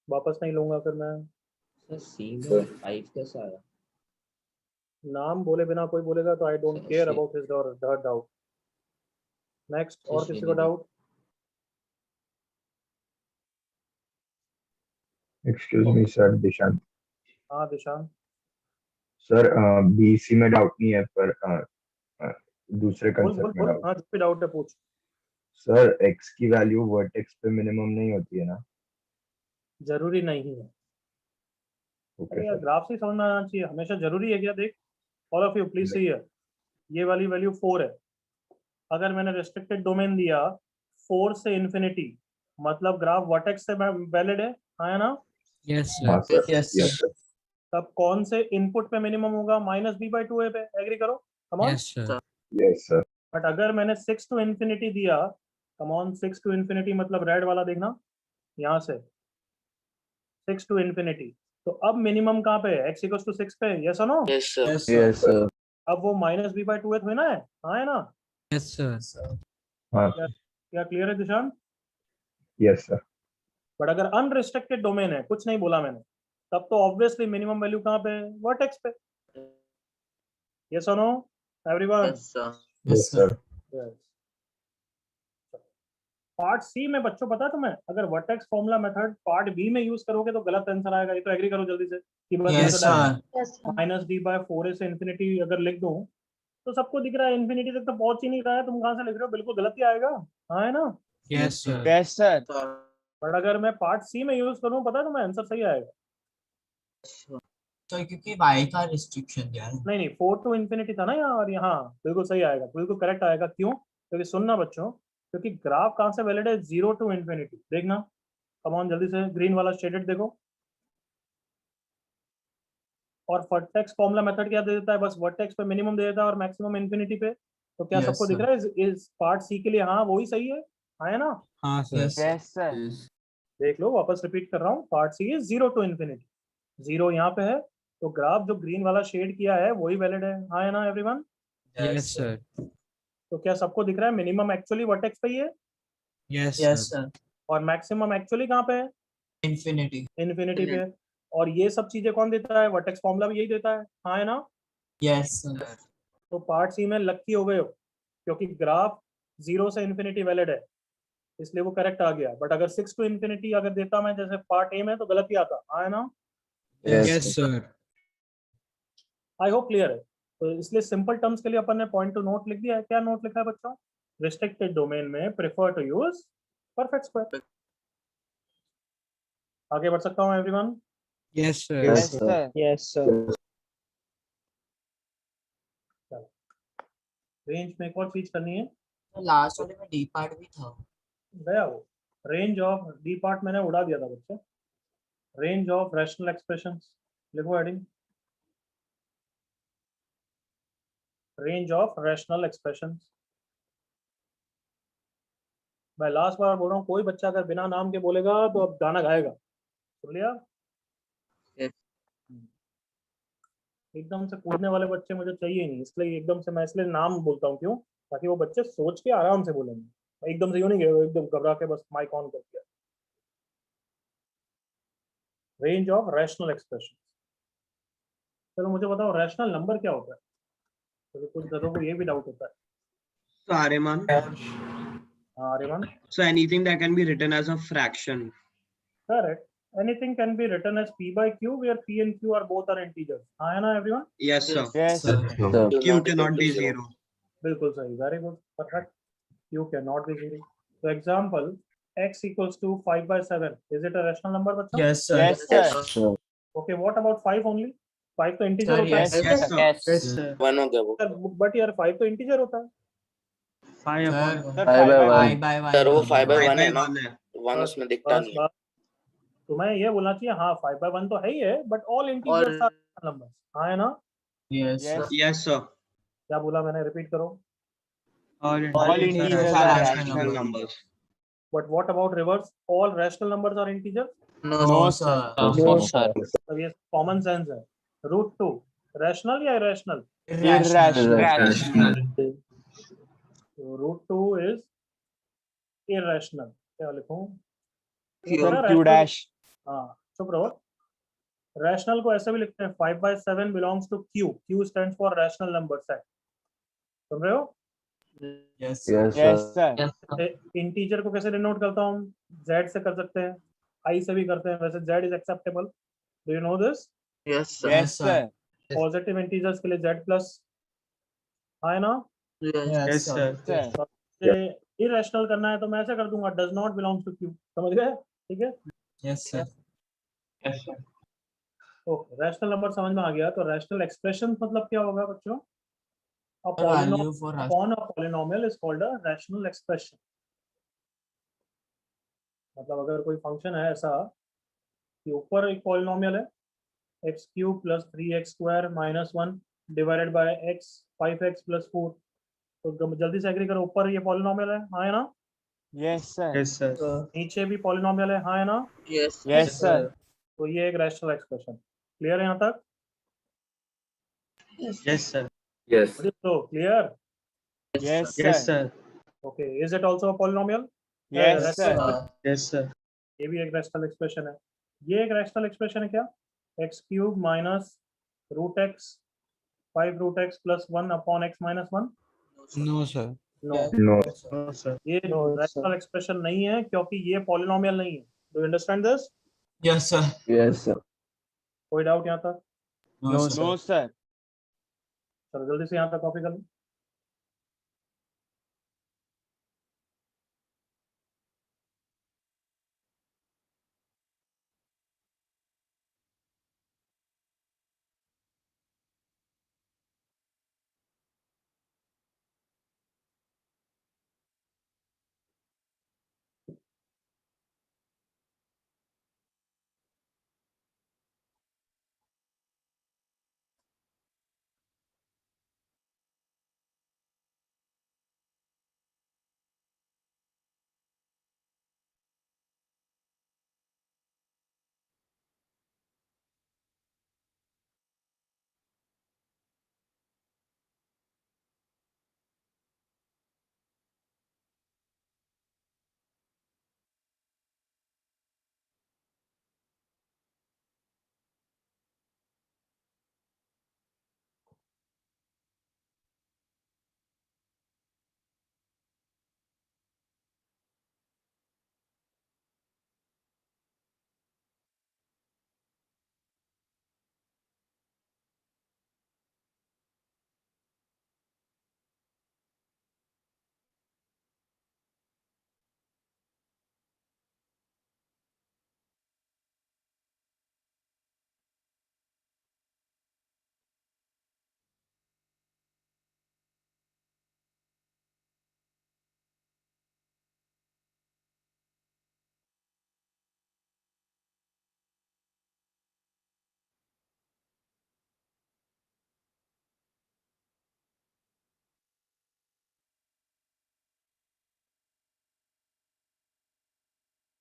Speaker 1: वापस नहीं लूंगा फिर मैं.
Speaker 8: सर सी में 5 कैसा आया?
Speaker 1: नाम बोले बिना कोई बोलेगा तो I don't care about his और हर डाउट. नेक्स्ट और किसी को doubt?
Speaker 3: Excuse me, sir. Dishant.
Speaker 1: हाँ दिशांत.
Speaker 3: Sir, BC में डाउट नहीं है पर दूसरे
Speaker 1: बोल बोल
Speaker 3: कंसेप्ट में
Speaker 1: बोल.
Speaker 3: डाउट.
Speaker 1: हाँ जिस पे डाउट है पूछ.
Speaker 3: सर x की वैल्यू वर्टेक्स पे मिनिमम नहीं होती है ना?
Speaker 1: जरूरी नहीं है.
Speaker 3: ओके
Speaker 1: अरे यार
Speaker 3: सर.
Speaker 1: ग्राफ से समझ में आना चाहिए. हमेशा जरूरी है क्या? देख all of you please see here. ये वाली वैल्यू 4 है. अगर मैंने रेस्ट्रिक्टेड डोमेन दिया 4 से इन्फिनिटी मतलब ग्राफ वर्टेक्स से वैलिड है, हाँ या ना?
Speaker 2: yes
Speaker 3: हाँ
Speaker 2: sir,
Speaker 3: sir,
Speaker 7: Yes,
Speaker 3: yes sir,
Speaker 1: तब कौन से इनपुट पे मिनिमम होगा? माइनस बी बाई टू ए पे, एग्री करो, कम on.
Speaker 2: yes sir,
Speaker 3: yes sir,
Speaker 1: but अगर मैंने 6 टू इन्फिनिटी दिया, कम ऑन, 6 टू इन्फिनिटी मतलब रेड वाला देखना, यहाँ से 6 टू इन्फिनिटी, तो अब मिनिमम कहाँ पे है? x इक्वल्स टू 6 पे, यस और no?
Speaker 6: Yes, sir.
Speaker 7: yes, sir.
Speaker 3: Yes sir,
Speaker 1: अब वो माइनस बी बाई टू है, ना है, हाँ है ना?
Speaker 2: yes sir,
Speaker 3: हाँ
Speaker 1: क्या क्लियर है दिशान?
Speaker 3: यस सर,
Speaker 1: बट अगर अनरिस्ट्रिक्टेड डोमेन है, कुछ नहीं बोला मैंने, तब तो ऑब्वियसली मिनिमम वैल्यू कहाँ पे है? वर्टेक्स पे, यस और no everyone?
Speaker 6: Yes, sir.
Speaker 7: Yes,
Speaker 3: yes sir,
Speaker 1: yes. Part C में बच्चों पता है तुम्हें, अगर vertex formula method part B में यूज करोगे तो गलत आंसर आएगा, ये तो एग्री करो जल्दी से कि बस
Speaker 7: Yes, sir.
Speaker 1: Minus d by 4a से इन्फिनिटी अगर लिख दूं तो सबको दिख रहा है इन्फिनिटी तक तो पहुंच ही नहीं रहा है, तुम कहां से लिख रहे हो? बिल्कुल गलत ही आएगा, हाँ है ना?
Speaker 2: yes sir,
Speaker 4: yes sir,
Speaker 6: Sir.
Speaker 1: But अगर मैं पार्ट सी में यूज करूं, पता है तुम्हें आंसर सही आएगा।
Speaker 7: तो क्योंकि y का रिस्ट्रिक्शन दिया है ना।
Speaker 1: नहीं नहीं, 4 टू इन्फिनिटी था ना यहाँ, और यहाँ बिल्कुल सही आएगा, बिल्कुल करेक्ट आएगा। क्यों? क्योंकि सुनना बच्चों, क्योंकि ग्राफ कहाँ से वैलिड है? 0 टू इन्फिनिटी, देखना, कम ऑन जल्दी से, ग्रीन वाला शेडेड देखो। और वर्टेक्स फॉर्मूला मेथड क्या दे देता है? बस वर्टेक्स पे मिनिमम दे देता है और मैक्सिमम इन्फिनिटी पे। तो क्या
Speaker 7: Yes,
Speaker 1: सबको दिख
Speaker 7: sir.
Speaker 1: रहा है इस पार्ट सी के लिए? हाँ वही सही है, हाँ है ना?
Speaker 2: हाँ sir,
Speaker 7: Yes, sir.
Speaker 4: yes sir,
Speaker 1: देख लो, वापस रिपीट कर रहा हूँ, part C is 0 to infinity, 0 यहाँ पे है, तो ग्राफ जो ग्रीन वाला शेड किया है वही वैलिड है, हाँ है ना एवरीवन?
Speaker 2: yes sir,
Speaker 1: तो क्या सबको दिख रहा है मिनिमम एक्चुअली वर्टेक्स पे ही है
Speaker 2: yes
Speaker 7: Yes,
Speaker 2: sir,
Speaker 7: sir.
Speaker 1: और मैक्सिमम एक्चुअली कहाँ पे है?
Speaker 7: Infinity.
Speaker 1: इन्फिनिटी पे। और ये सब चीजें कौन देता है? वर्टेक्स फॉर्मूला भी यही देता है, हाँ है ना?
Speaker 7: Yes, sir.
Speaker 1: तो पार्ट सी में लक्की हो गए हो, क्योंकि ग्राफ 0 से इन्फिनिटी वैलिड है, इसलिए वो करेक्ट आ गया। बट अगर 6 टू इन्फिनिटी अगर देता मैं जैसे पार्ट ए में, तो गलत ही आता, हाँ है ना?
Speaker 2: yes sir,
Speaker 1: I hope clear है। तो इसलिए सिंपल टर्म्स के लिए अपन ने पॉइंट टू नोट लिख दिया है। क्या नोट लिखा है बच्चों? रिस्ट्रिक्टेड डोमेन में prefer to use perfect square. आगे बढ़ सकता हूँ everyone?
Speaker 2: yes sir,
Speaker 4: yes sir, yes sir,
Speaker 1: range में एक और चीज करनी है,
Speaker 7: तो लास्ट वाले में डी पार्ट भी था।
Speaker 1: गया वो। रेंज ऑफ डी पार्ट मैंने उड़ा दिया था बच्चे। रेंज ऑफ रैशनल एक्सप्रेशंस लिखो heading, range of rational expressions. मैं लास्ट बार बोल रहा हूँ, कोई बच्चा अगर बिना नाम के बोलेगा तो अब गाना गाएगा, सुन लिया?
Speaker 6: Yes.
Speaker 1: एकदम से कूदने वाले बच्चे मुझे चाहिए नहीं, इसलिए एकदम से मैं इसलिए नाम बोलता हूँ, क्यों? ताकि वो बच्चे सोच के आराम से बोलेंगे, एकदम से यूं नहीं गए एकदम घबरा के बस माइक ऑन कर दिया। Range of rational expression. चलो मुझे बताओ, रैशनल नंबर क्या होता है? क्योंकि कुछ गधों को ये भी डाउट होता है।
Speaker 9: So Ariman,
Speaker 1: हाँ रेमान,
Speaker 9: so anything that can be written as a fraction.
Speaker 1: Correct, anything can be written as p by q where p and q are both are integers, हाँ है ना everyone?
Speaker 9: Yes, sir.
Speaker 4: yes
Speaker 7: Sir.
Speaker 9: Q cannot be zero.
Speaker 1: बिल्कुल सही, very good, perfect. q cannot be zero। तो example x equals to 5 by 7, is it a rational number बच्चों?
Speaker 7: Yes, sir.
Speaker 4: yes sir,
Speaker 1: Okay, what about 5 only? 5 तो इंटीजर
Speaker 7: Sir,
Speaker 1: होता
Speaker 4: yes
Speaker 1: है,
Speaker 9: Yes, sir.
Speaker 4: yes,
Speaker 7: Yes, sir.
Speaker 6: One हो गया वो।
Speaker 1: बट यार 5 तो इंटीजर होता है।
Speaker 9: Five
Speaker 7: Sir,
Speaker 9: upon
Speaker 4: sir,
Speaker 6: 5 by 1।
Speaker 7: 5 by 1.
Speaker 6: Sir वो 5 by 1
Speaker 9: 5 by
Speaker 6: है ना,
Speaker 9: 1 है.
Speaker 6: 1 उसमें दिखता
Speaker 1: बस
Speaker 6: नहीं है।
Speaker 1: बस, तुम्हें ये बोलना चाहिए हाँ 5 by 1 तो है ही है, but all integers are numbers, हाँ है ना?
Speaker 7: Yes,
Speaker 4: Yes.
Speaker 7: sir.
Speaker 9: Yes, sir.
Speaker 1: क्या बोला मैंने, रिपीट करो।
Speaker 4: all
Speaker 7: integers
Speaker 4: integers
Speaker 7: are
Speaker 4: are
Speaker 7: rational
Speaker 9: Rational
Speaker 4: rational
Speaker 9: numbers.
Speaker 1: But what about reverse, all rational numbers are integer?
Speaker 6: No,
Speaker 4: no
Speaker 7: No,
Speaker 4: sir,
Speaker 7: sir.
Speaker 6: no, sir.
Speaker 1: तो ये कॉमन सेंस है। रूट 2 रैशनल या इरेशनल?
Speaker 4: irrational,
Speaker 1: तो रूट 2 इज इरेशनल। क्या लिखूं?
Speaker 6: Q.
Speaker 4: q dash,
Speaker 1: हाँ चुप रहो। रैशनल को ऐसे भी लिखते हैं, 5 by 7 belongs to q, q stands for rational number set, सुन रहे हो?
Speaker 7: Yes, sir.
Speaker 4: yes sir,
Speaker 1: integer को कैसे डिनोट करता हूँ? z से कर सकते हैं, i से भी करते हैं, वैसे z is acceptable, do you know this?
Speaker 6: Yes, sir.
Speaker 4: yes sir,
Speaker 1: positive integers के लिए z प्लस, हाँ है ना?
Speaker 6: Yes.
Speaker 7: Yes, sir.
Speaker 4: sir,
Speaker 1: irrational करना है तो मैं ऐसे कर दूंगा, does not belong to q, समझ गए? ठीक है,
Speaker 7: Yes, sir.
Speaker 1: तो रैशनल नंबर समझ में आ गया। तो रैशनल एक्सप्रेशन मतलब क्या होगा बच्चों? A
Speaker 7: The value for
Speaker 1: upon a polynomial is called a rational expression। मतलब अगर कोई फंक्शन है ऐसा कि ऊपर एक पॉलिनोमियल है x cube plus 3x² minus 1 divided by x 5x plus 4, तो जल्दी से एग्री करो, ऊपर ये पॉलिनोमियल है, हाँ है ना?
Speaker 4: Yes, sir.
Speaker 9: Yes, sir.
Speaker 1: नीचे भी पॉलिनोमियल है, हाँ है ना?
Speaker 6: Yes.
Speaker 4: Yes, sir.
Speaker 1: तो ये एक रैशनल एक्सप्रेशन। क्लियर है यहाँ तक?
Speaker 9: Yes, sir.
Speaker 3: Yes.
Speaker 1: तो clear?
Speaker 4: Yes,
Speaker 9: Yes,
Speaker 4: sir.
Speaker 9: sir.
Speaker 1: Okay, is it also a polynomial?
Speaker 4: Yes,
Speaker 1: Rational
Speaker 4: sir.
Speaker 1: expression?
Speaker 9: Yes, sir.
Speaker 1: ये भी एक रैशनल एक्सप्रेशन है। ये एक रैशनल एक्सप्रेशन है क्या? X cube minus root x 5 root x plus 1 upon x minus 1?
Speaker 2: No, sir.
Speaker 1: No,
Speaker 3: No.
Speaker 9: No, sir.
Speaker 1: ये
Speaker 4: No,
Speaker 1: रैशनल
Speaker 4: sir.
Speaker 1: एक्सप्रेशन नहीं है क्योंकि ये पॉलिनोमियल नहीं है। Do you understand this?
Speaker 7: Yes, sir.
Speaker 3: Yes, sir.
Speaker 1: कोई डाउट यहाँ तक?
Speaker 7: No, sir.
Speaker 4: No, sir.
Speaker 1: चलो जल्दी से यहाँ तक कॉपी कर लो।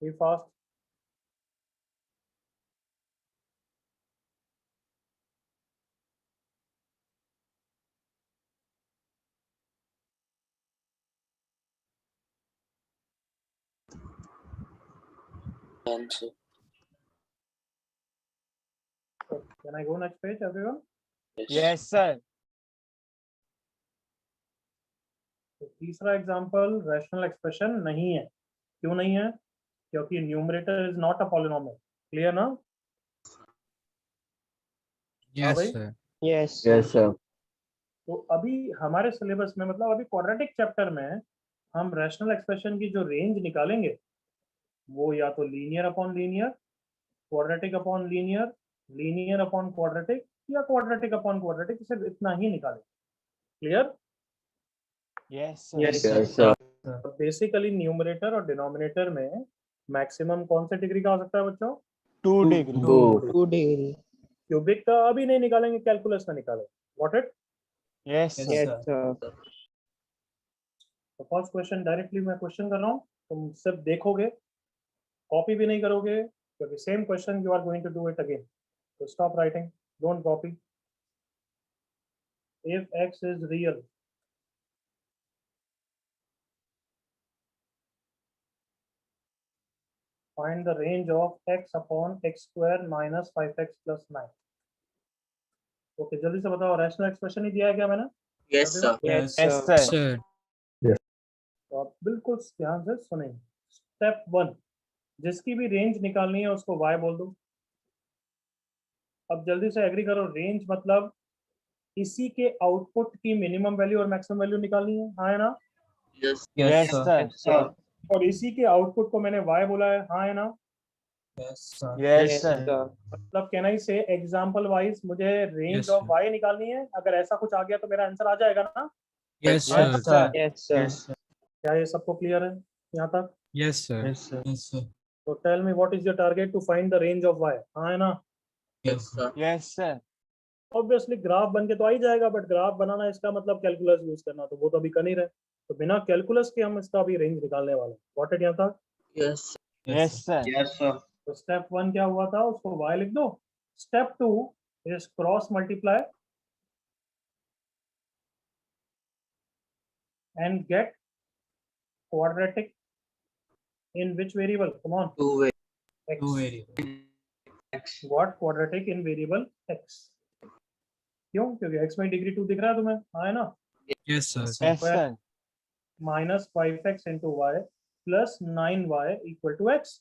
Speaker 1: Be fast.
Speaker 6: Answer.
Speaker 1: So, can I go next page, everyone?
Speaker 4: Yes, sir.
Speaker 1: तो तीसरा एग्जांपल रैशनल एक्सप्रेशन नहीं है। क्यों नहीं है? क्योंकि numerator is not a polynomial. Clear ना?
Speaker 2: Yes,
Speaker 1: भाई?
Speaker 2: sir.
Speaker 4: Yes.
Speaker 3: Yes, sir.
Speaker 1: तो अभी हमारे सिलेबस में, मतलब अभी क्वाड्रेटिक चैप्टर में हम रैशनल एक्सप्रेशन की जो रेंज निकालेंगे वो या तो linear upon linear, quadratic upon linear, linear upon quadratic या क्वाड्रेटिक अपॉन क्वाड्रेटिक, सिर्फ इतना ही निकालेंगे। Clear?
Speaker 4: Yes, sir.
Speaker 9: Yes,
Speaker 3: Yes, sir.
Speaker 1: Basically numerator और डिनोमिनेटर में मैक्सिमम कौन से डिग्री का हो सकता है बच्चों?
Speaker 4: 2 degree.
Speaker 3: Two.
Speaker 4: 2 degree.
Speaker 1: क्यूबिक का अभी नहीं निकालेंगे, कैलकुलस में निकालेंगे। What it?
Speaker 4: Yes,
Speaker 7: Yes,
Speaker 4: sir.
Speaker 7: sir.
Speaker 4: sir.
Speaker 1: तो फर्स्ट क्वेश्चन डायरेक्टली मैं क्वेश्चन कर रहा हूँ, तुम सिर्फ देखोगे, कॉपी भी नहीं करोगे, क्योंकि same question you are going to do it again. तो stop writing, don't copy. If x is real, find the range of x upon x² minus 5x plus 9। Okay, जल्दी से बताओ, रैशनल एक्सप्रेशन ही दिया है क्या मैंने?
Speaker 6: Yes, sir.
Speaker 7: Yes,
Speaker 4: Yes,
Speaker 7: sir.
Speaker 4: sir.
Speaker 2: Sir.
Speaker 1: तो आप बिल्कुल ध्यान से सुनेंगे। स्टेप 1, जिसकी भी रेंज निकालनी है उसको y बोल दो। अब जल्दी से एग्री करो, रेंज मतलब इसी के आउटपुट की मिनिमम वैल्यू और मैक्सिमम वैल्यू निकालनी है, हाँ है ना?
Speaker 6: Yes.
Speaker 4: Yes, sir.
Speaker 1: और इसी के आउटपुट को मैंने y बोला है, हाँ है ना?
Speaker 7: Yes, sir.
Speaker 4: Yes,
Speaker 9: Yes,
Speaker 4: sir.
Speaker 1: मतलब कैन आई से एग्जांपल वाइज मुझे range
Speaker 2: Yes,
Speaker 1: of
Speaker 2: sir.
Speaker 1: y निकालनी है, अगर ऐसा कुछ आ गया तो मेरा आंसर आ जाएगा ना?
Speaker 2: Yes,
Speaker 4: Yes,
Speaker 2: sir.
Speaker 4: sir. Yes, sir.
Speaker 9: Yes, sir.
Speaker 1: क्या ये सबको क्लियर है यहाँ तक?
Speaker 2: Yes, sir.
Speaker 9: Yes, sir.
Speaker 7: Yes, sir.
Speaker 1: So tell me what is your target to find the range of y? हाँ है ना?
Speaker 6: Yes, sir.
Speaker 4: Yes, sir.
Speaker 1: Obviously graph बन के तो आ ही जाएगा, बट ग्राफ बनाना इसका मतलब कैलकुलस यूज करना, तो वो तो अभी कर नहीं रहे, तो बिना कैलकुलस के हम इसका अभी रेंज निकालने वाले हैं। व्हाट इट यहाँ था?
Speaker 6: Yes,
Speaker 4: Yes, sir.
Speaker 9: Yes, sir.
Speaker 1: तो स्टेप 1 क्या हुआ था, उसको y लिख दो। Step 2 is cross multiply and get quadratic in which variable? Come on,
Speaker 6: two way.
Speaker 1: x.
Speaker 7: Two variable
Speaker 1: What quadratic in variable x? क्यों? क्योंकि x में डिग्री 2 दिख रहा है तुम्हें, हाँ है ना?
Speaker 2: Yes, sir.
Speaker 4: Yes, sir.
Speaker 1: Minus 5x into y plus 9y equal to x।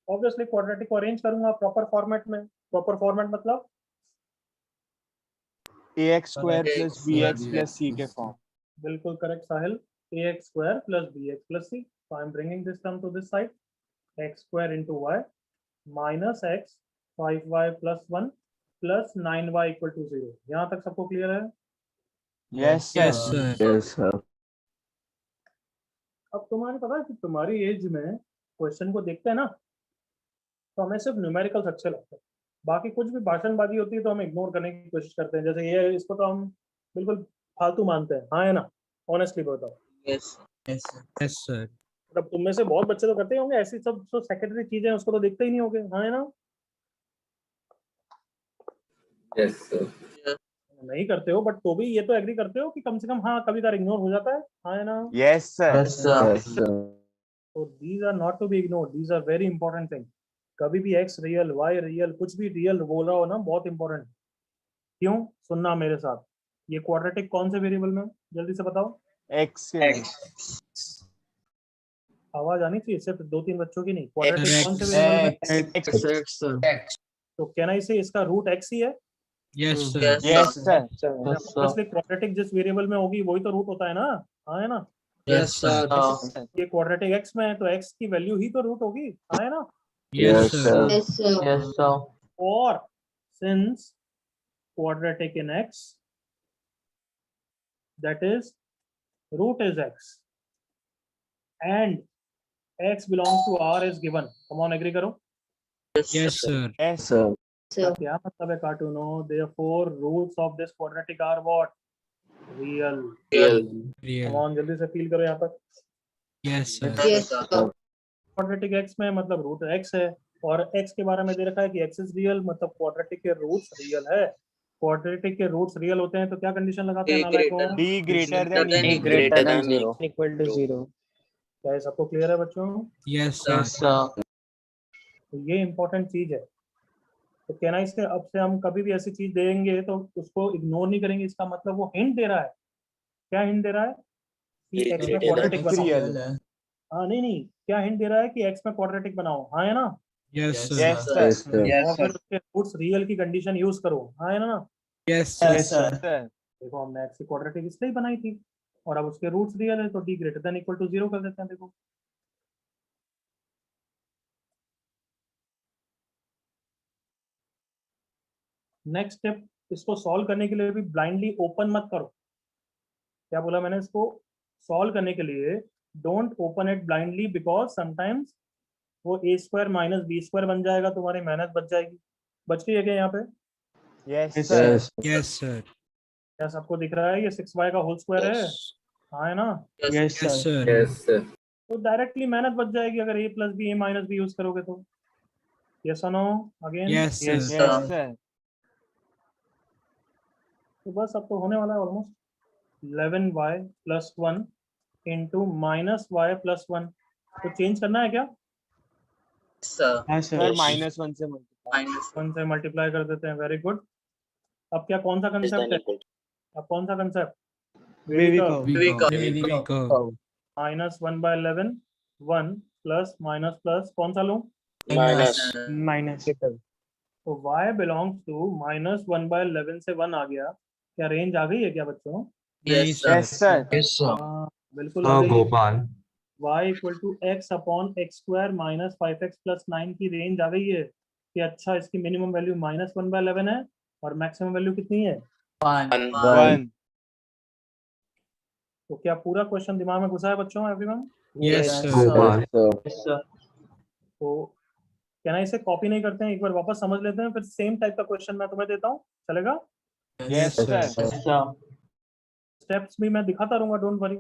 Speaker 1: Obviously quadratic को अरेंज करूंगा प्रॉपर फॉर्मेट में। प्रॉपर फॉर्मेट मतलब
Speaker 4: ax square
Speaker 6: Ax
Speaker 4: plus
Speaker 6: square
Speaker 4: bx plus c के फॉर्म।
Speaker 1: बिल्कुल correct Sahil, ax square plus bx plus c। So I am bringing this term to this side, x square into y minus x 5y plus 1 plus 9y equal to 0। यहाँ तक सबको क्लियर है?
Speaker 4: Yes, sir.
Speaker 2: Yes, sir.
Speaker 3: Yes, sir.
Speaker 1: अब तुम्हारे पता है कि तुम्हारी एज में क्वेश्चन को देखते हैं ना, तो हमें सिर्फ न्यूमेरिकल्स अच्छे लगते हैं, बाकी कुछ भी भाषणबाजी होती है तो हम इग्नोर करने की कोशिश करते हैं। जैसे ये है, इसको तो हम बिल्कुल फालतू मानते हैं, हाँ है ना? ऑनेस्टली बताओ,
Speaker 6: Yes,
Speaker 7: yes sir
Speaker 2: Yes, sir.
Speaker 1: मतलब तुम में से बहुत बच्चे तो करते ही होंगे, ऐसी सब जो सेकेंडरी चीजें हैं उसको तो देखते ही नहीं होंगे, हाँ है ना?
Speaker 6: yes, sir.
Speaker 1: नहीं करते हो, बट तो भी ये तो एग्री करते हो कि कम से कम हाँ कभी कभार इग्नोर हो जाता है, हाँ है ना?
Speaker 4: Yes, sir.
Speaker 6: Yes, sir.
Speaker 3: Yes, sir.
Speaker 1: तो these are not to be ignored, these are very important thing. कभी भी एक्स रियल वाई रियल कुछ भी रियल बोल रहा हो ना, बहुत इंपॉर्टेंट। क्यों? सुनना मेरे साथ, ये क्वाड्रेटिक कौन से वेरिएबल में, जल्दी से बताओ।
Speaker 4: X के
Speaker 1: आवाज आनी चाहिए, सिर्फ 2-3 बच्चों की नहीं। Quadratic
Speaker 2: Correct.
Speaker 1: कौन से वेरिएबल में?
Speaker 4: X.
Speaker 6: Yes, sir.
Speaker 1: तो कैन आई से इसका रूट एक्स ही है?
Speaker 2: Yes, sir.
Speaker 6: Yes,
Speaker 4: Yes, sir.
Speaker 1: Obviously quadratic जिस वेरिएबल में होगी वही तो रूट होता है ना, हाँ है ना?
Speaker 6: Yes, sir.
Speaker 1: ये क्वाड्रेटिक एक्स में है तो एक्स की वैल्यू ही तो रूट होगी, हाँ है ना?
Speaker 2: Yes, sir.
Speaker 6: Yes, sir. Yes, sir.
Speaker 1: और since quadratic in x, that is root is x and x belongs to R is given। come on agree करो।
Speaker 2: Yes, sir.
Speaker 4: Yes,
Speaker 3: Sir.
Speaker 1: क्या मतलब है कार्टूनो? therefore roots of this quadratic are what? real।
Speaker 6: Real.
Speaker 1: come
Speaker 2: Real.
Speaker 1: on जल्दी से फील करो यहाँ तक।
Speaker 2: Yes, sir.
Speaker 6: Yes, sir.
Speaker 1: quadratic x में मतलब रूट x है, और x के बारे में दे रखा है कि x is real, मतलब quadratic के रूट्स रियल है। quadratic के रूट्स रियल होते हैं तो क्या कंडीशन लगाते हैं
Speaker 6: A
Speaker 1: नालायकों?
Speaker 6: greater
Speaker 4: D greater than
Speaker 6: than
Speaker 4: E
Speaker 6: E greater than zero.
Speaker 4: equal to 0.
Speaker 1: क्या ये सबको क्लियर है बच्चों?
Speaker 2: Yes, sir.
Speaker 6: Yes, sir.
Speaker 1: तो ये इंपॉर्टेंट चीज है। तो कहना इसके अब से हम कभी भी ऐसी चीज देंगे तो उसको इग्नोर नहीं करेंगे, इसका मतलब वो हिंट दे रहा है। क्या हिंट दे रहा है? कि x में क्वाड्रेटिक बनाओ।
Speaker 4: Real.
Speaker 1: हाँ नहीं, क्या हिंट दे रहा है कि x में क्वाड्रेटिक बनाओ, हाँ है ना?
Speaker 2: Yes, sir.
Speaker 4: Yes, sir.
Speaker 3: Yes, sir.
Speaker 1: और फिर उसके रूट्स रियल की कंडीशन यूज करो, हाँ है ना?
Speaker 2: Yes, sir.
Speaker 4: Yes, sir.
Speaker 1: देखो हमने x की क्वाड्रेटिक इसलिए बनाई थी, और अब उसके रूट्स रियल है तो d greater than equal to 0 कर देते हैं। देखो नेक्स्ट स्टेप, इसको सॉल्व करने के लिए भी ब्लाइंडली ओपन मत करो। क्या बोला मैंने? इसको सॉल्व करने के लिए don't open it blindly, because sometimes वो a square minus b square बन जाएगा, तुम्हारी मेहनत बच जाएगी। बच गई है क्या यहाँ पे?
Speaker 4: Yes, sir.
Speaker 3: Yes.
Speaker 2: Yes, sir.
Speaker 1: क्या सबको दिख रहा है? ये 6y का होल स्क्वायर है, हाँ है ना?
Speaker 4: Yes,
Speaker 2: Yes,
Speaker 4: sir.
Speaker 2: sir.
Speaker 6: Yes, sir.
Speaker 1: तो डायरेक्टली मेहनत बच जाएगी अगर a plus b a minus b use करोगे तो। यस और no? Again
Speaker 2: Yes, sir.
Speaker 4: Yes, sir.
Speaker 1: तो बस अब तो होने वाला है almost. 11y plus 1 into minus y plus 1, तो चेंज करना है क्या?
Speaker 6: Yes, sir.
Speaker 4: Sir, -1 से multiply.
Speaker 6: Minus
Speaker 1: 1 से मल्टीप्लाई कर देते हैं, वेरी गुड। अब क्या कौन सा
Speaker 6: is
Speaker 1: कंसेप्ट
Speaker 6: then
Speaker 1: है?
Speaker 6: equal to
Speaker 1: अब कौन सा concept?
Speaker 2: Curve.
Speaker 1: Minus 1/11 1 plus minus plus कौन सा लूं?
Speaker 6: minus.
Speaker 4: Minus.
Speaker 1: तो y बिलोंग्स टू माइनस 1/11 से 1 आ गया। क्या रेंज आ गई है क्या बच्चों?
Speaker 6: Yes, sir.
Speaker 4: Yes, sir.
Speaker 6: Yes, sir.
Speaker 1: बिल्कुल आ गई है।
Speaker 3: Gopal.
Speaker 1: y equal to x upon x square minus 5x plus 9 की रेंज आ गई है कि अच्छा इसकी मिनिमम वैल्यू माइनस 1/11 है और मैक्सिमम वैल्यू कितनी है?
Speaker 4: 1.
Speaker 1: तो क्या पूरा क्वेश्चन दिमाग में घुसा है बच्चों? Everyone?
Speaker 2: Yes, sir.
Speaker 3: Gopal.
Speaker 6: Yes, sir.
Speaker 1: तो क्या ना इसे कॉपी नहीं करते हैं, एक बार वापस समझ लेते हैं, फिर सेम टाइप का क्वेश्चन मैं तुम्हें देता हूँ, चलेगा?
Speaker 4: Yes, sir.
Speaker 1: स्टेप्स भी मैं दिखाता रहूंगा, डोंट वरी।